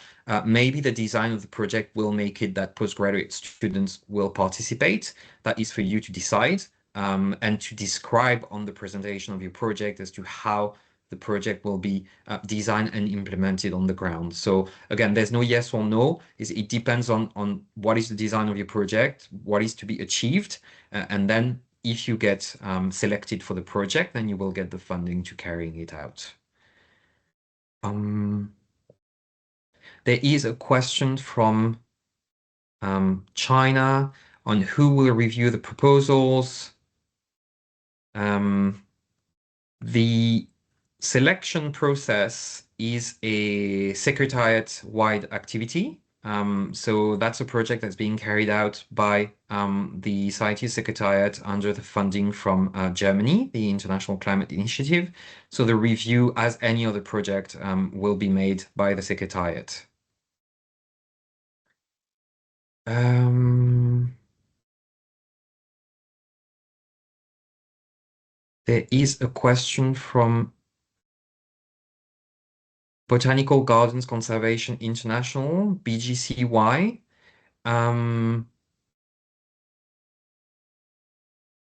maybe the design of the project will make it that postgraduate students will participate. That is for you to decide and to describe on the presentation of your project as to how the project will be designed and implemented on the ground. So again, there's no yes or no. It depends on what is the design of your project, what is to be achieved, and then if you get selected for the project, then you will get the funding to carrying it out. There is a question from China on who will review the proposals. The selection process is a secretariat-wide activity. So that's a project that's being carried out by the CITES Secretariat under the funding from Germany, the International Climate Initiative. So the review, as any other project, will be made by the Secretariat. There is a question from Botanical Gardens Conservation International, BGCY.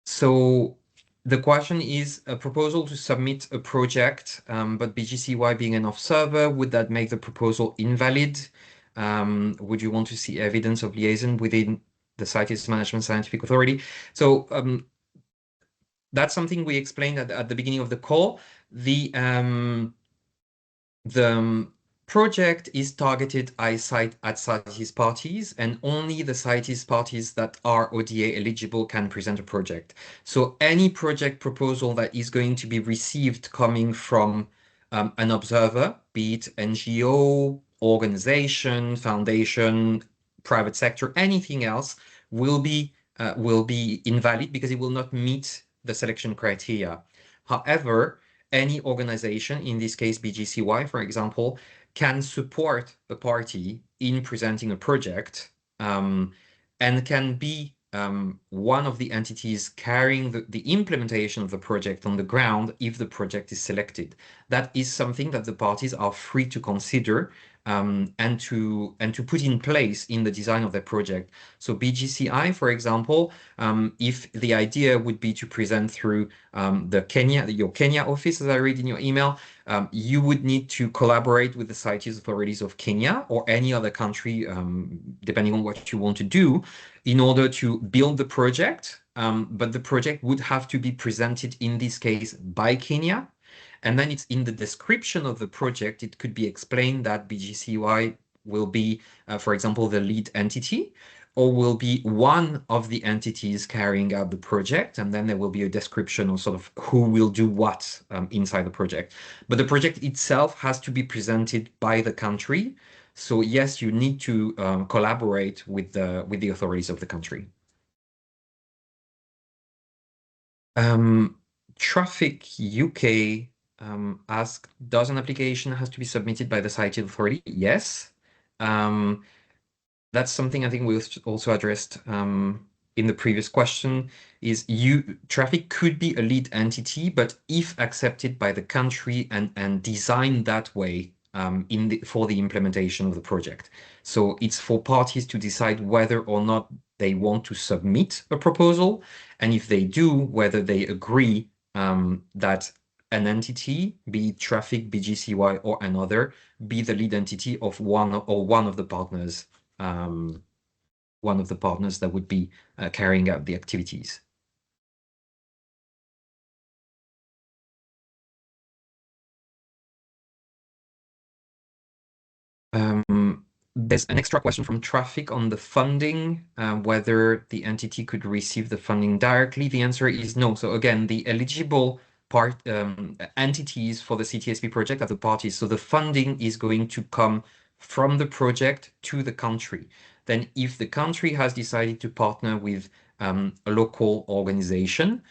So the question is a proposal to submit a project, but BGCY being an observer, would that make the proposal invalid? Would you want to see evidence of liaison within the CITES Management Scientific Authority? So that's something we explained at the beginning of the call. The project is targeted at CITES parties, and only the CITES parties that are ODA eligible can present a project. So any project proposal that is going to be received coming from an observer, be it NGO, organization, foundation, private sector, anything else, will be invalid because it will not meet the selection criteria. However, any organization, in this case BGCY, for example, can support the party in presenting a project and can be one of the entities carrying the implementation of the project on the ground if the project is selected. That is something that the parties are free to consider and to put in place in the design of their project. So BGCI, for example, if the idea would be to present through your Kenya office, as I read in your email, you would need to collaborate with the CITES authorities of Kenya or any other country, depending on what you want to do, in order to build the project but the project would have to be presented in this case by Kenya. And then it's in the description of the project, it could be explained that BGCY will be, for example, the lead entity, or will be one of the entities carrying out the project, and then there will be a description of sort of who will do what inside the project. But the project itself has to be presented by the country. So yes, you need to collaborate with the authorities of the country. Traffic UK asked, does an application has to be submitted by the CITES authority? Yes. That's something I think we also addressed in the previous question, is traffic could be a lead entity, but if accepted by the country and designed that way for the implementation of the project. So it's for parties to decide whether or not they want to submit a proposal, and if they do, whether they agree that an entity, be it traffic, BGCY, or another, be the lead entity of one of the partners. One of the partners that would be carrying out the activities. There's an extra question from traffic on the funding, whether the entity could receive the funding directly. The answer is no. So again, the eligible entities for the CTSP project are the parties. So the funding is going to come from the project to the country. Then if the country has decided to partner with a local organization,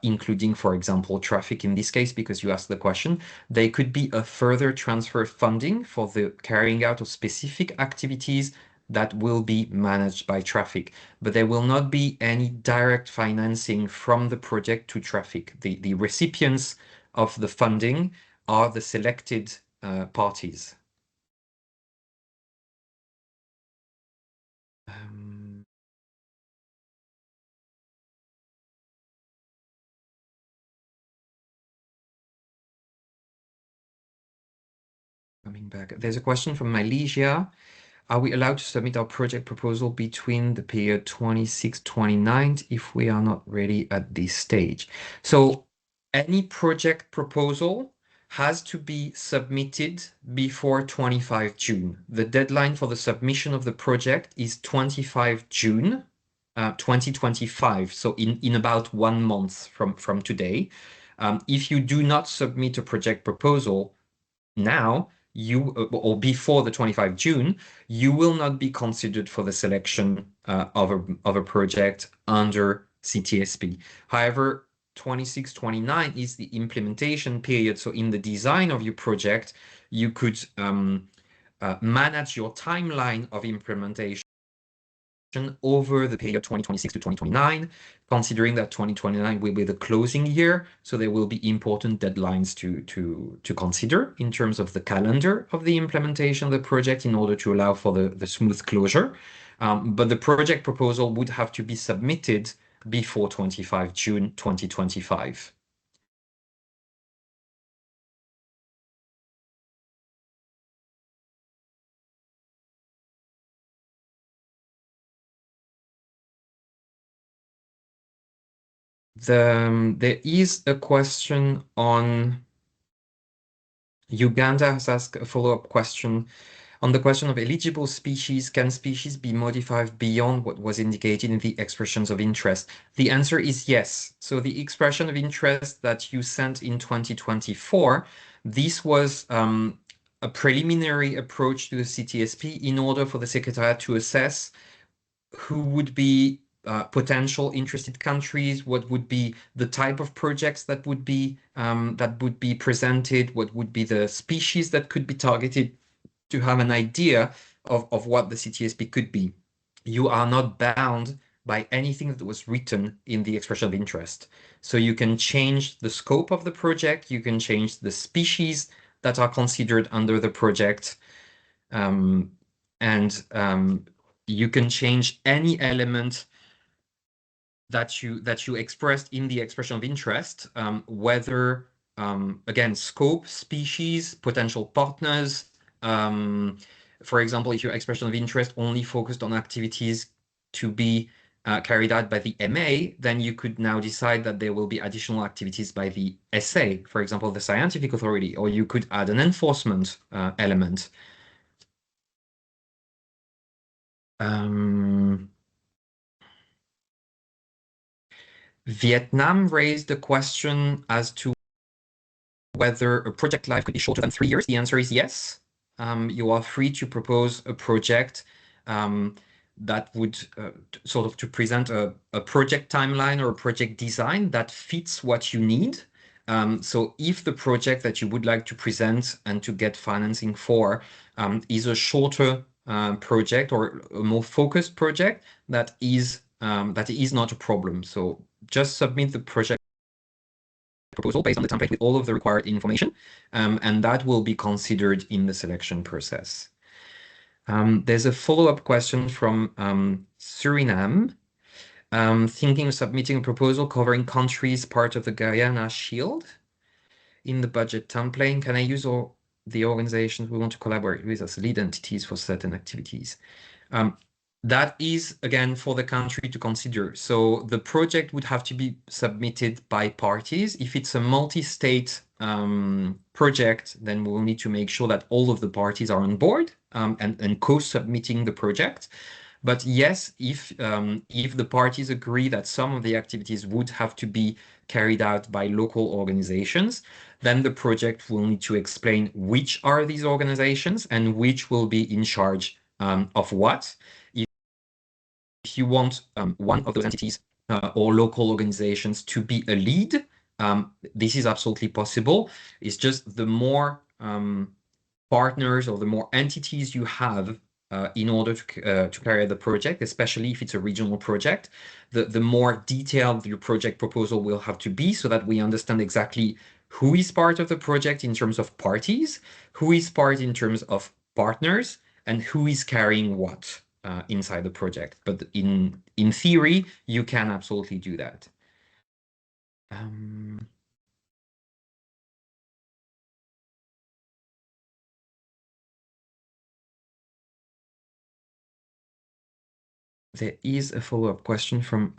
including, for example, traffic in this case, because you asked the question, they could be a further transfer funding for the carrying out of specific activities that will be managed by traffic, but there will not be any direct financing from the project to traffic. The recipients of the funding are the selected parties. Coming back, there's a question from Malaysia. Are we allowed to submit our project proposal between the period 26-29 if we are not ready at this stage? So any project proposal has to be submitted before 25 June. The deadline for the submission of the project is 25 June 2025. So in about 1 month from today. If you do not submit a project proposal now, or before the 25 June, you will not be considered for the selection of a project under CTSP. However, 26-29 is the implementation period. So in the design of your project, you could manage your timeline of implementation over the period 2026 to 2029, considering that 2029 will be the closing year. So there will be important deadlines to consider in terms of the calendar of the implementation of the project in order to allow for the smooth closure. But the project proposal would have to be submitted before 25 June 2025. There is a question on Uganda has asked a follow-up question on the question of eligible species. Can species be modified beyond what was indicated in the expressions of interest? The answer is yes. So the expression of interest that you sent in 2024, this was a preliminary approach to the CTSP in order for the Secretariat to assess who would be potential interested countries, what would be the type of projects that would be presented, what would be the species that could be targeted, to have an idea of what the CTSP could be. You are not bound by anything that was written in the expression of interest. So you can change the scope of the project, you can change the species that are considered under the project, and you can change any element that you expressed in the expression of interest, whether again scope, species, potential partners. For example, if your expression of interest only focused on activities to be carried out by the MA, then you could now decide that there will be additional activities by the SA, for example, the scientific authority, or you could add an enforcement element. Vietnam raised the question as to whether a project life could be shorter than 3 years. The answer is yes. You are free to propose a project that would sort of to present a project timeline or a project design that fits what you need. So if the project that you would like to present and to get financing for is a shorter project or a more focused project, that is not a problem. So just submit the project proposal based on the template with all of the required information, and that will be considered in the selection process. There's a follow-up question from Suriname. Thinking of submitting a proposal covering countries part of the Guyana Shield in the budget template. Can I use all the organizations we want to collaborate with as lead entities for certain activities? That is, again, for the country to consider. So the project would have to be submitted by parties. If it's a multi-state project, then we'll need to make sure that all of the parties are on board and co-submitting the project. But yes, if the parties agree that some of the activities would have to be carried out by local organizations, then the project will need to explain which are these organizations and which will be in charge of what. If you want one of those entities or local organizations to be a lead, this is absolutely possible. It's just the more partners or the more entities you have in order to carry out the project, especially if it's a regional project, the more detailed your project proposal will have to be, so that we understand exactly who is part of the project in terms of parties, who is part in terms of partners, and who is carrying what inside the project. But in theory, you can absolutely do that. There is a follow-up question from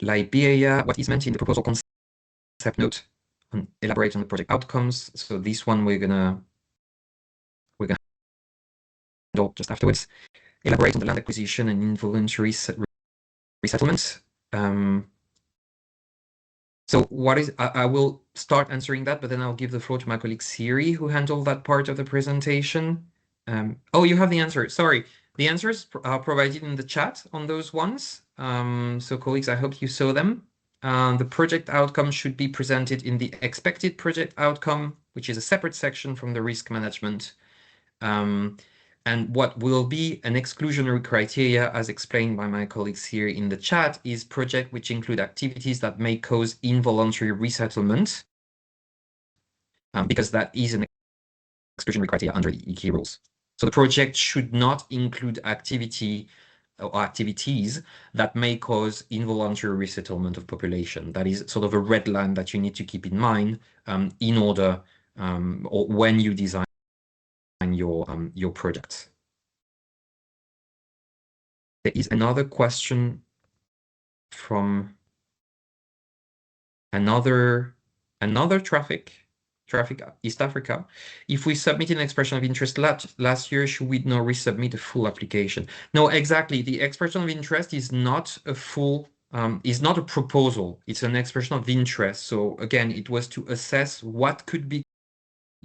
Liberia. What is meant in the proposal concept note and elaborate on the project outcomes? So this one we're gonna handle just afterwards. Elaborate on the land acquisition and involuntary resettlement. So what is, I will start answering that, but then I'll give the floor to my colleague Siri, who handled that part of the presentation. Oh, you have the answer. Sorry. The answers are provided in the chat on those ones. So colleagues, I hope you saw them. The project outcome should be presented in the expected project outcome, which is a separate section from the risk management. And what will be an exclusionary criteria, as explained by my colleagues here in the chat, is projects which include activities that may cause involuntary resettlement, because that is an exclusionary criteria under the key rules. So the project should not include activity or activities that may cause involuntary resettlement of population. That is sort of a red line that you need to keep in mind in order or when you design your project. There is another question from another traffic East Africa. If we submit an expression of interest last year, should we now resubmit a full application? No, exactly. The expression of interest is not a full, is not a proposal. It's an expression of interest. So again, it was to assess what could be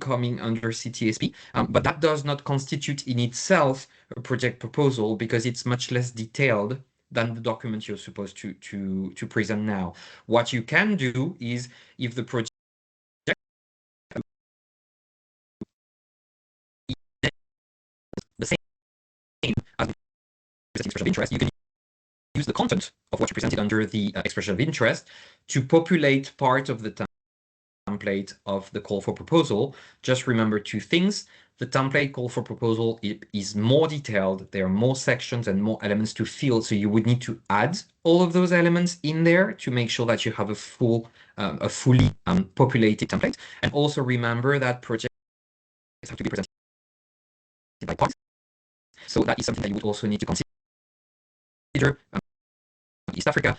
coming under CTSP, but that does not constitute in itself a project proposal, because it's much less detailed than the document you're supposed to present now. What you can do is, if the project the same as the expression of interest, you can use the content of what you presented under the expression of interest to populate part of the template of the call for proposal. Just remember two things. The template call for proposal is more detailed. There are more sections and more elements to fill. So you would need to add all of those elements in there to make sure that you have a fully populated template. And also remember that projects have to be presented by parties. So that is something that you would also need to consider East Africa,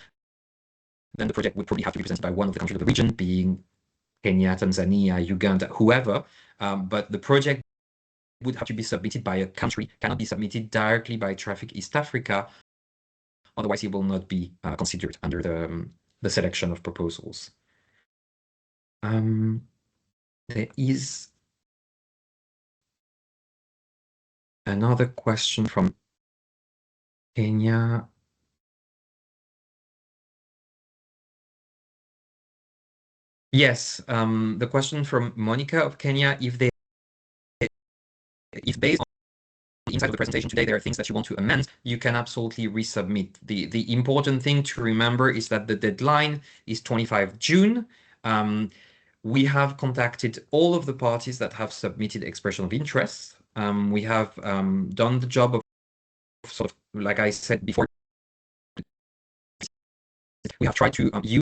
then the project would probably have to be presented by one of the countries of the region, being Kenya, Tanzania, Uganda, whoever. But the project would have to be submitted by a country, cannot be submitted directly by Traffic East Africa. Otherwise, it will not be considered under the selection of proposals. There is another question from Kenya. Yes, the question from Monica of Kenya, if based on the inside of the presentation today, there are things that you want to amend, you can absolutely resubmit. The important thing to remember is that the deadline is 25 June. We have contacted all of the parties that have submitted expression of interest. We have done the job of sort of, like I said before, we have tried to use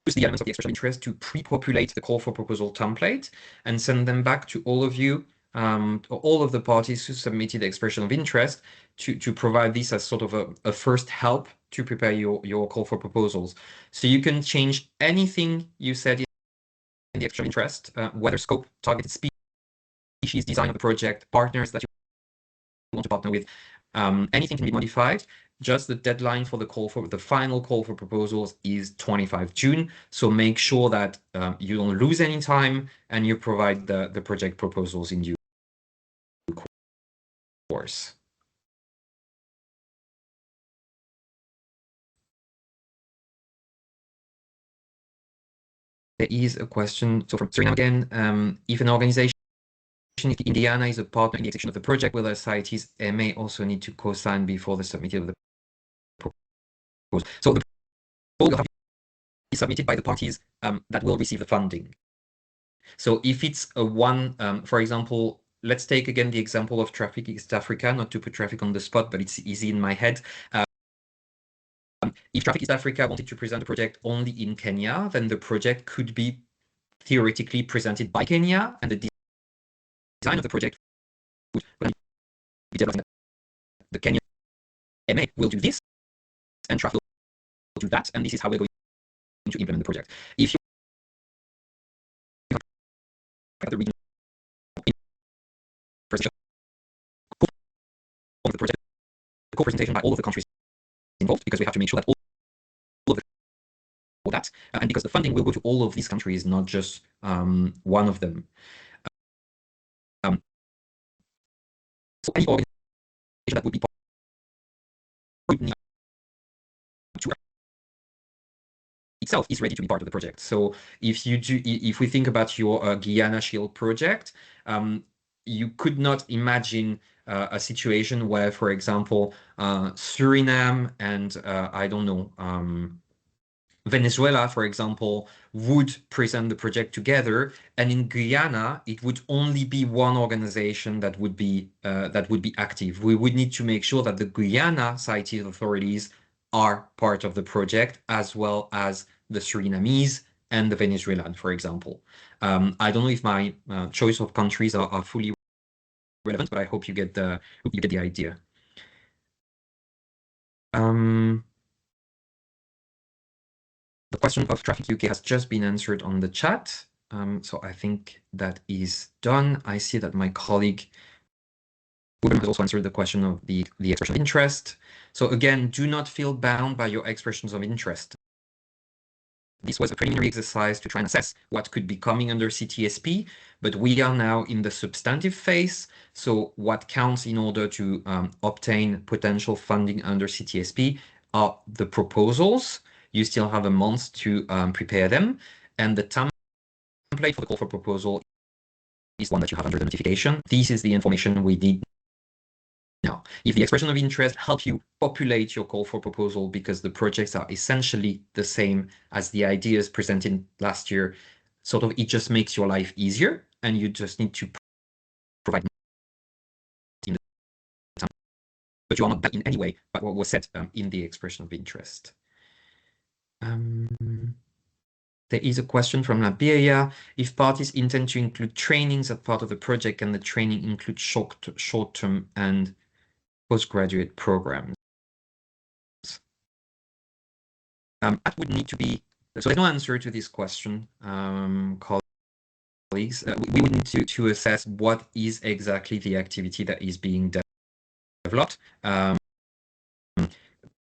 the elements of the expression of interest to pre-populate the call for proposal template and send them back to all of you, all of the parties who submitted the expression of interest, to provide this as sort of a first help to prepare your call for proposals. So you can change anything you said in the expression of interest, whether scope, targeted species, design of the project, partners that you want to partner with, anything can be modified. Just the deadline for the final call for proposals is 25 June. So make sure that you don't lose any time and you provide the project proposals in due course. There is a question, so from Serena again, if an organization in Indiana is a partner in the execution of the project, will a CITES MA also need to co-sign before the submittal of the proposal? So the proposal will have to be submitted by the parties that will receive the funding. So if it's a one, for example, let's take again the example of Traffic East Africa, not to put Traffic on the spot, but it's easy in my head. If Traffic East Africa wanted to present the project only in Kenya, then the project could be theoretically presented by Kenya, and the design of the project would be developed. The Kenya MA will do this, and Traffic will do that, and this is how we're going to implement the project. If you have the regional of the project, the co-presentation by all of the countries involved, because we have to make sure that all of that, and because the funding will go to all of these countries, not just one of them. So any organization that would be part of itself is ready to be part of the project. So if we think about your Guyana Shield project, you could not imagine a situation where, for example, Suriname and I don't know, Venezuela, for example, would present the project together, and in Guyana it would only be one organization that would be active. We would need to make sure that the Guyana CITES authorities are part of the project, as well as the Surinamese and the Venezuelan, for example. I don't know if my choice of countries are fully relevant, but I hope you get the idea. The question of Traffic UK has just been answered on the chat, so I think that is done. I see that my colleague has also answered the question of the expression of interest. So again, do not feel bound by your expressions of interest. This was a preliminary exercise to try and assess what could be coming under CTSP, but we are now in the substantive phase. So what counts in order to obtain potential funding under CTSP are the proposals. You still have a month to prepare them, and the template for the call for proposal is one that you have under the notification. This is the information we need now. If the expression of interest helps you populate your call for proposal, because the projects are essentially the same as the ideas presented last year, sort of it just makes your life easier, and you just need to provide, but you are not bound in any way by what was said in the expression of interest. There is a question from Liberia. If parties intend to include trainings as part of the project, can the training include short-term and postgraduate programs? that would need to be, so there's no answer to this question, colleagues. We would need to assess what is exactly the activity that is being developed.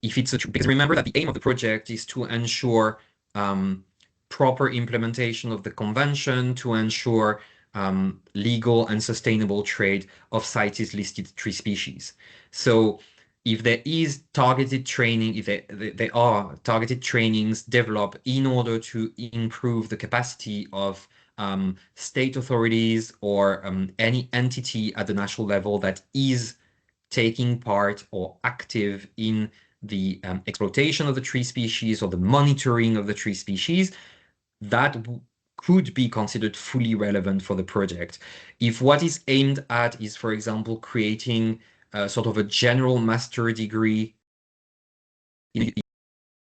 If it's because remember that the aim of the project is to ensure proper implementation of the convention, to ensure legal and sustainable trade of CITES-listed tree species. So if there is targeted training, if there are targeted trainings developed in order to improve the capacity of state authorities or any entity at the national level that is taking part or active in the exploitation of the tree species or the monitoring of the tree species, that could be considered fully relevant for the project. If what is aimed at is, for example, creating sort of a general master degree in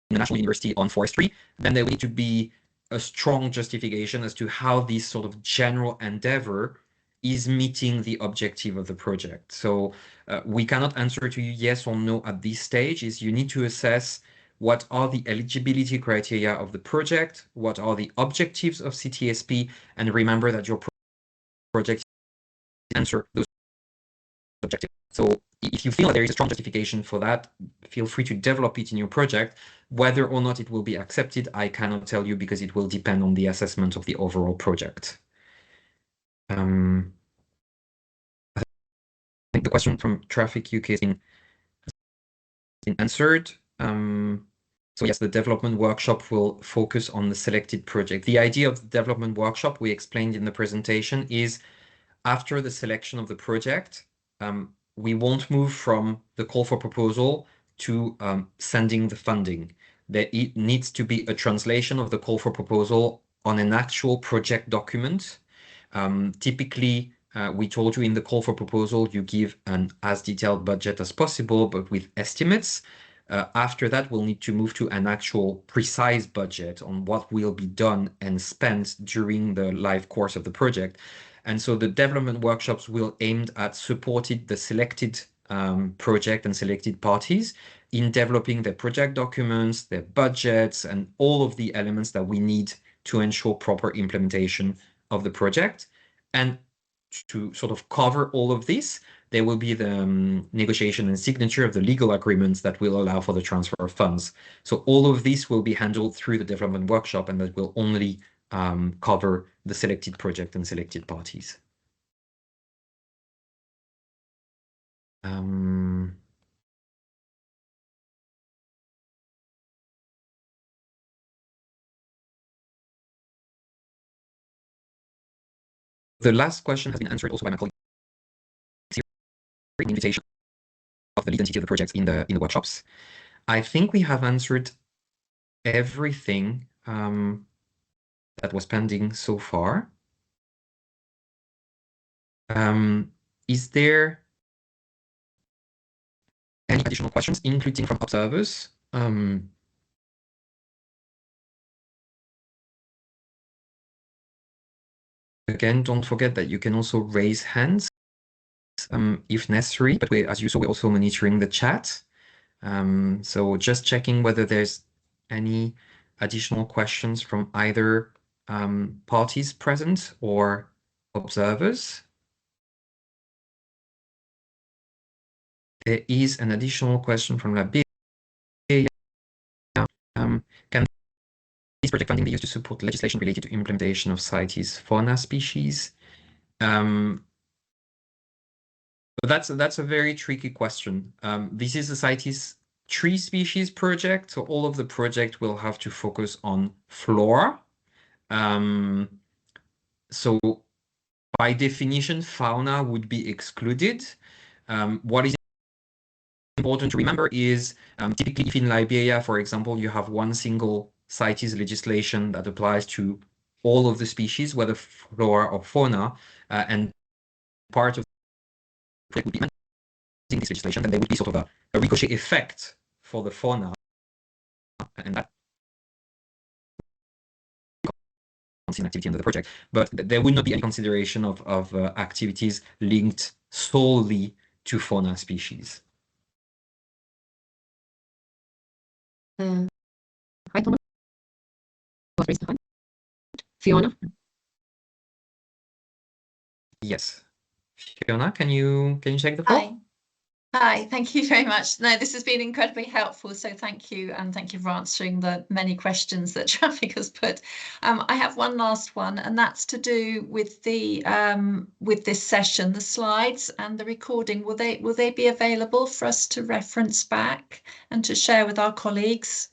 the National University on forestry, then there will need to be a strong justification as to how this sort of general endeavor is meeting the objective of the project. So we cannot answer to you yes or no at this stage. Is you need to assess what are the eligibility criteria of the project, what are the objectives of CTSP, and remember that your project answer those objectives. So if you feel that there is a strong justification for that, feel free to develop it in your project. Whether or not it will be accepted, I cannot tell you because it will depend on the assessment of the overall project. I think the question from Traffic UK has been answered. So yes, the development workshop will focus on the selected project. The idea of the development workshop we explained in the presentation is after the selection of the project, we won't move from the call for proposal to sending the funding. There needs to be a translation of the call for proposal on an actual project document. Typically, we told you in the call for proposal, you give an as detailed budget as possible, but with estimates. After that, we'll need to move to an actual precise budget on what will be done and spent during the live course of the project. And so the development workshops will aim at supporting the selected project and selected parties in developing their project documents, their budgets, and all of the elements that we need to ensure proper implementation of the project. And to sort of cover all of this, there will be the negotiation and signature of the legal agreements that will allow for the transfer of funds. So all of this will be handled through the development workshop, and that will only cover the selected project and selected parties. The last question has been answered also by my colleague in the invitation of the lead entity of the project in the workshops. I think we have answered everything that was pending so far. Is there any additional questions, including from observers? Again, don't forget that you can also raise hands if necessary, but as usual, we're also monitoring the chat. So just checking whether there's any additional questions from either parties present or observers. There is an additional question from Labé. Can this project funding be used to support legislation related to implementation of CITES fauna species? That's a very tricky question. This is a CITES Tree Species Project, so all of the project will have to focus on flora. So by definition, fauna would be excluded. What is important to remember is typically if in Liberia, for example, you have one single CITES legislation that applies to all of the species, whether flora or fauna, and part of it would be this legislation, then there would be sort of a ricochet effect for the fauna, and that activity under the project, but there would not be any consideration of activities linked solely to fauna species. Hi, Thomas. Fiona. Yes. Fiona, can you take the floor? Hi. Hi, thank you very much. No, this has been incredibly helpful, so thank you, and thank you for answering the many questions that Traffic has put. I have one last one, and that's to do with the with this session, the slides and the recording. Will they be available for us to reference back and to share with our colleagues?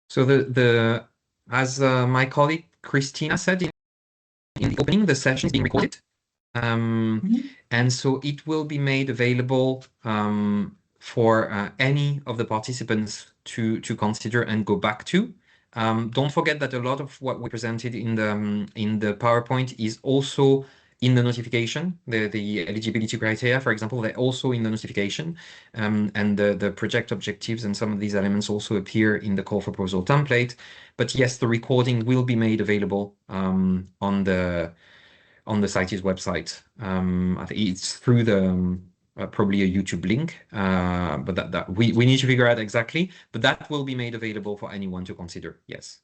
So as my colleague Christina said in the opening, the session is being recorded. And so it will be made available for any of the participants to consider and go back to. Don't forget that a lot of what we presented in the PowerPoint is also in the notification. The eligibility criteria, for example, they're also in the notification, and the project objectives and some of these elements also appear in the call for proposal template. But yes, the recording will be made available on the CITES website. I think it's through the probably a YouTube link, but that we need to figure out exactly. But that will be made available for anyone to consider. Yes.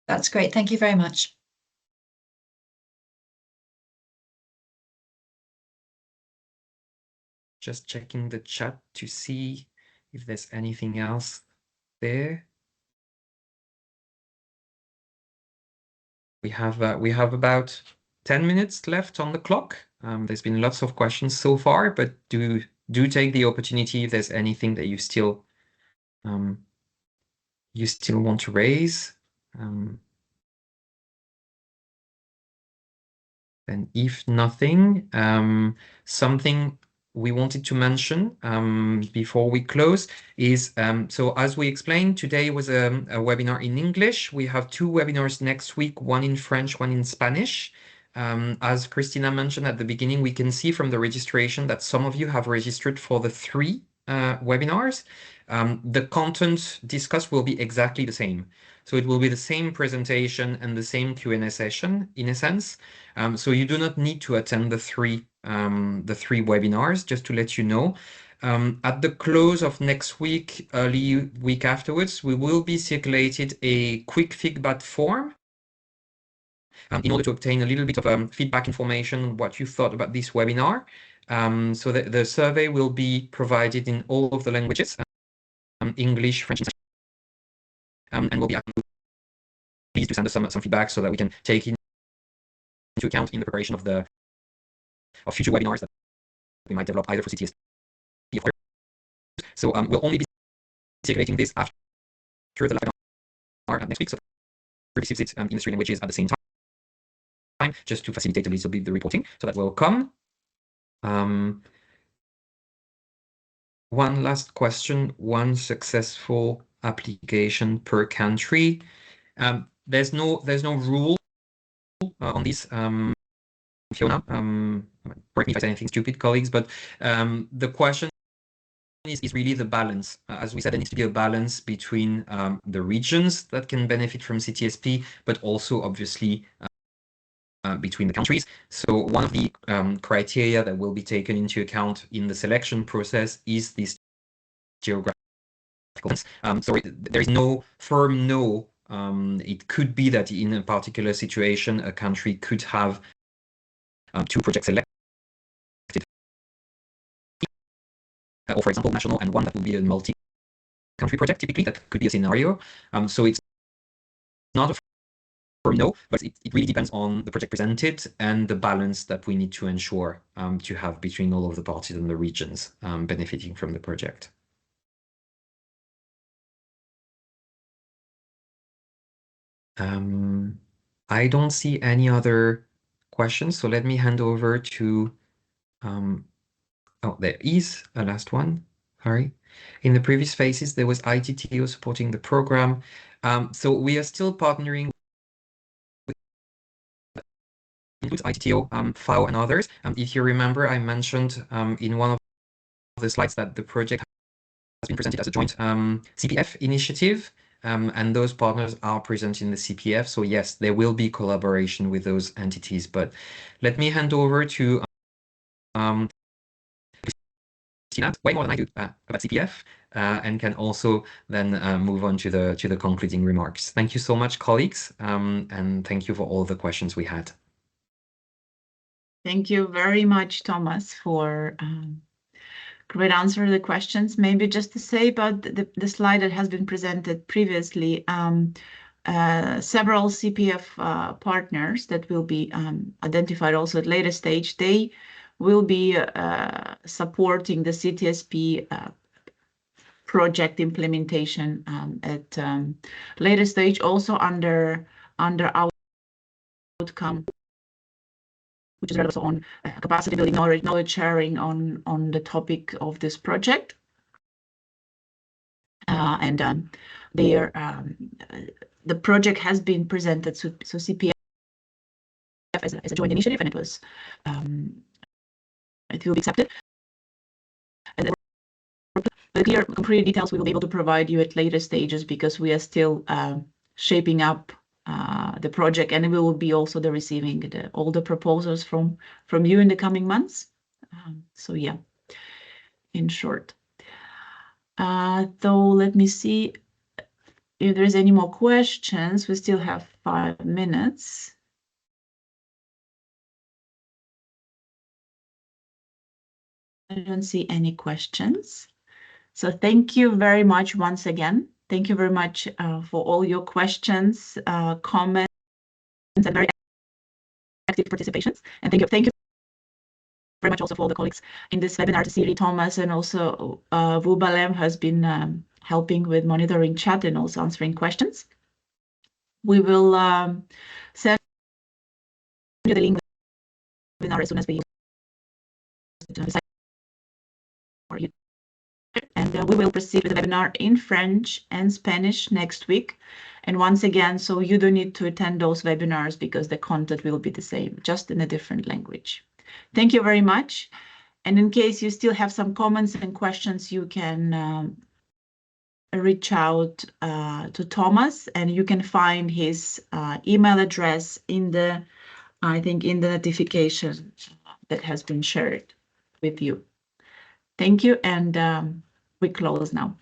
That's great. Thank you very much. Just checking the chat to see if there's anything else there. We have about 10 minutes left on the clock. There's been lots of questions so far, but do take the opportunity if there's anything that you still want to raise. And if nothing, something we wanted to mention before we close is, so as we explained, today was a webinar in English. We have 2 webinars next week, one in French, one in Spanish. As Christina mentioned at the beginning, we can see from the registration that some of you have registered for the 3 webinars. The content discussed will be exactly the same. So it will be the same presentation and the same Q&A session in a sense. So you do not need to attend the 3 webinars, just to let you know. At the close of next week, early week afterwards, we will be circulated a quick feedback form in order to obtain a little bit of feedback information, what you thought about this webinar. So the survey will be provided in all of the languages, English, French, and we'll be pleased to send us some feedback so that we can take into account in the preparation of future webinars that we might develop either for CTSP or others. So we'll only be circulating this after the webinar next week, so receives it in the 3 languages at the same time, just to facilitate a little bit the reporting. So that will come. One last question: 1 successful application per country. There's no rule on this. Fiona, correct me if I say anything stupid, colleagues, but the question is really the balance. As we said, there needs to be a balance between the regions that can benefit from CTSP, but also obviously between the countries. So one of the criteria that will be taken into account in the selection process is this geographical balance. So there is no firm no. It could be that in a particular situation, a country could have 2 projects selected, or for example, national and one that would be a multi-country project. Typically, that could be a scenario. So it's not a firm no, but it really depends on the project presented and the balance that we need to ensure to have between all of the parties and the regions benefiting from the project. I don't see any other questions, so let me hand over to oh, there is a last one. Sorry. In the previous phases, there was ITTO supporting the program. So we are still partnering with ITTO, FAO, and others. If you remember, I mentioned in one of the slides that the project has been presented as a joint CPF initiative, and those partners are present in the CPF. So yes, there will be collaboration with those entities. But let me hand over to Christina way more than I do about CPF, and can also then move on to the concluding remarks. Thank you so much, colleagues, and thank you for all the questions we had. Thank you very much, Thomas, for great answer to the questions. Maybe just to say about the slide that has been presented previously, several CPF partners that will be identified also at later stage, they will be supporting the CTSP project implementation at later stage, also under our outcome, which is also on capacity building, knowledge sharing on the topic of this project. And the project has been presented so CPF as a joint initiative, and it will be accepted. And the clear, concrete details we will be able to provide you at later stages, because we are still shaping up the project, and we will be also receiving all the proposals from you in the coming months. So yeah, in short. So let me see if there's any more questions. We still have 5 minutes. I don't see any questions. So thank you very much once again. Thank you very much for all your questions, comments, and very active participations. And thank you very much also for all the colleagues in this webinar, Siri, Thomas, and also Vubalem has been helping with monitoring chat and also answering questions. We will send you the link webinar as soon as we decide for you. And we will proceed with the webinar in French and Spanish next week. And once again, so you don't need to attend those webinars because the content will be the same, just in a different language. Thank you very much. And in case you still have some comments and questions, you can reach out to Thomas, and you can find his email address in the, I think, in the notification that has been shared with you. Thank you, and we close now.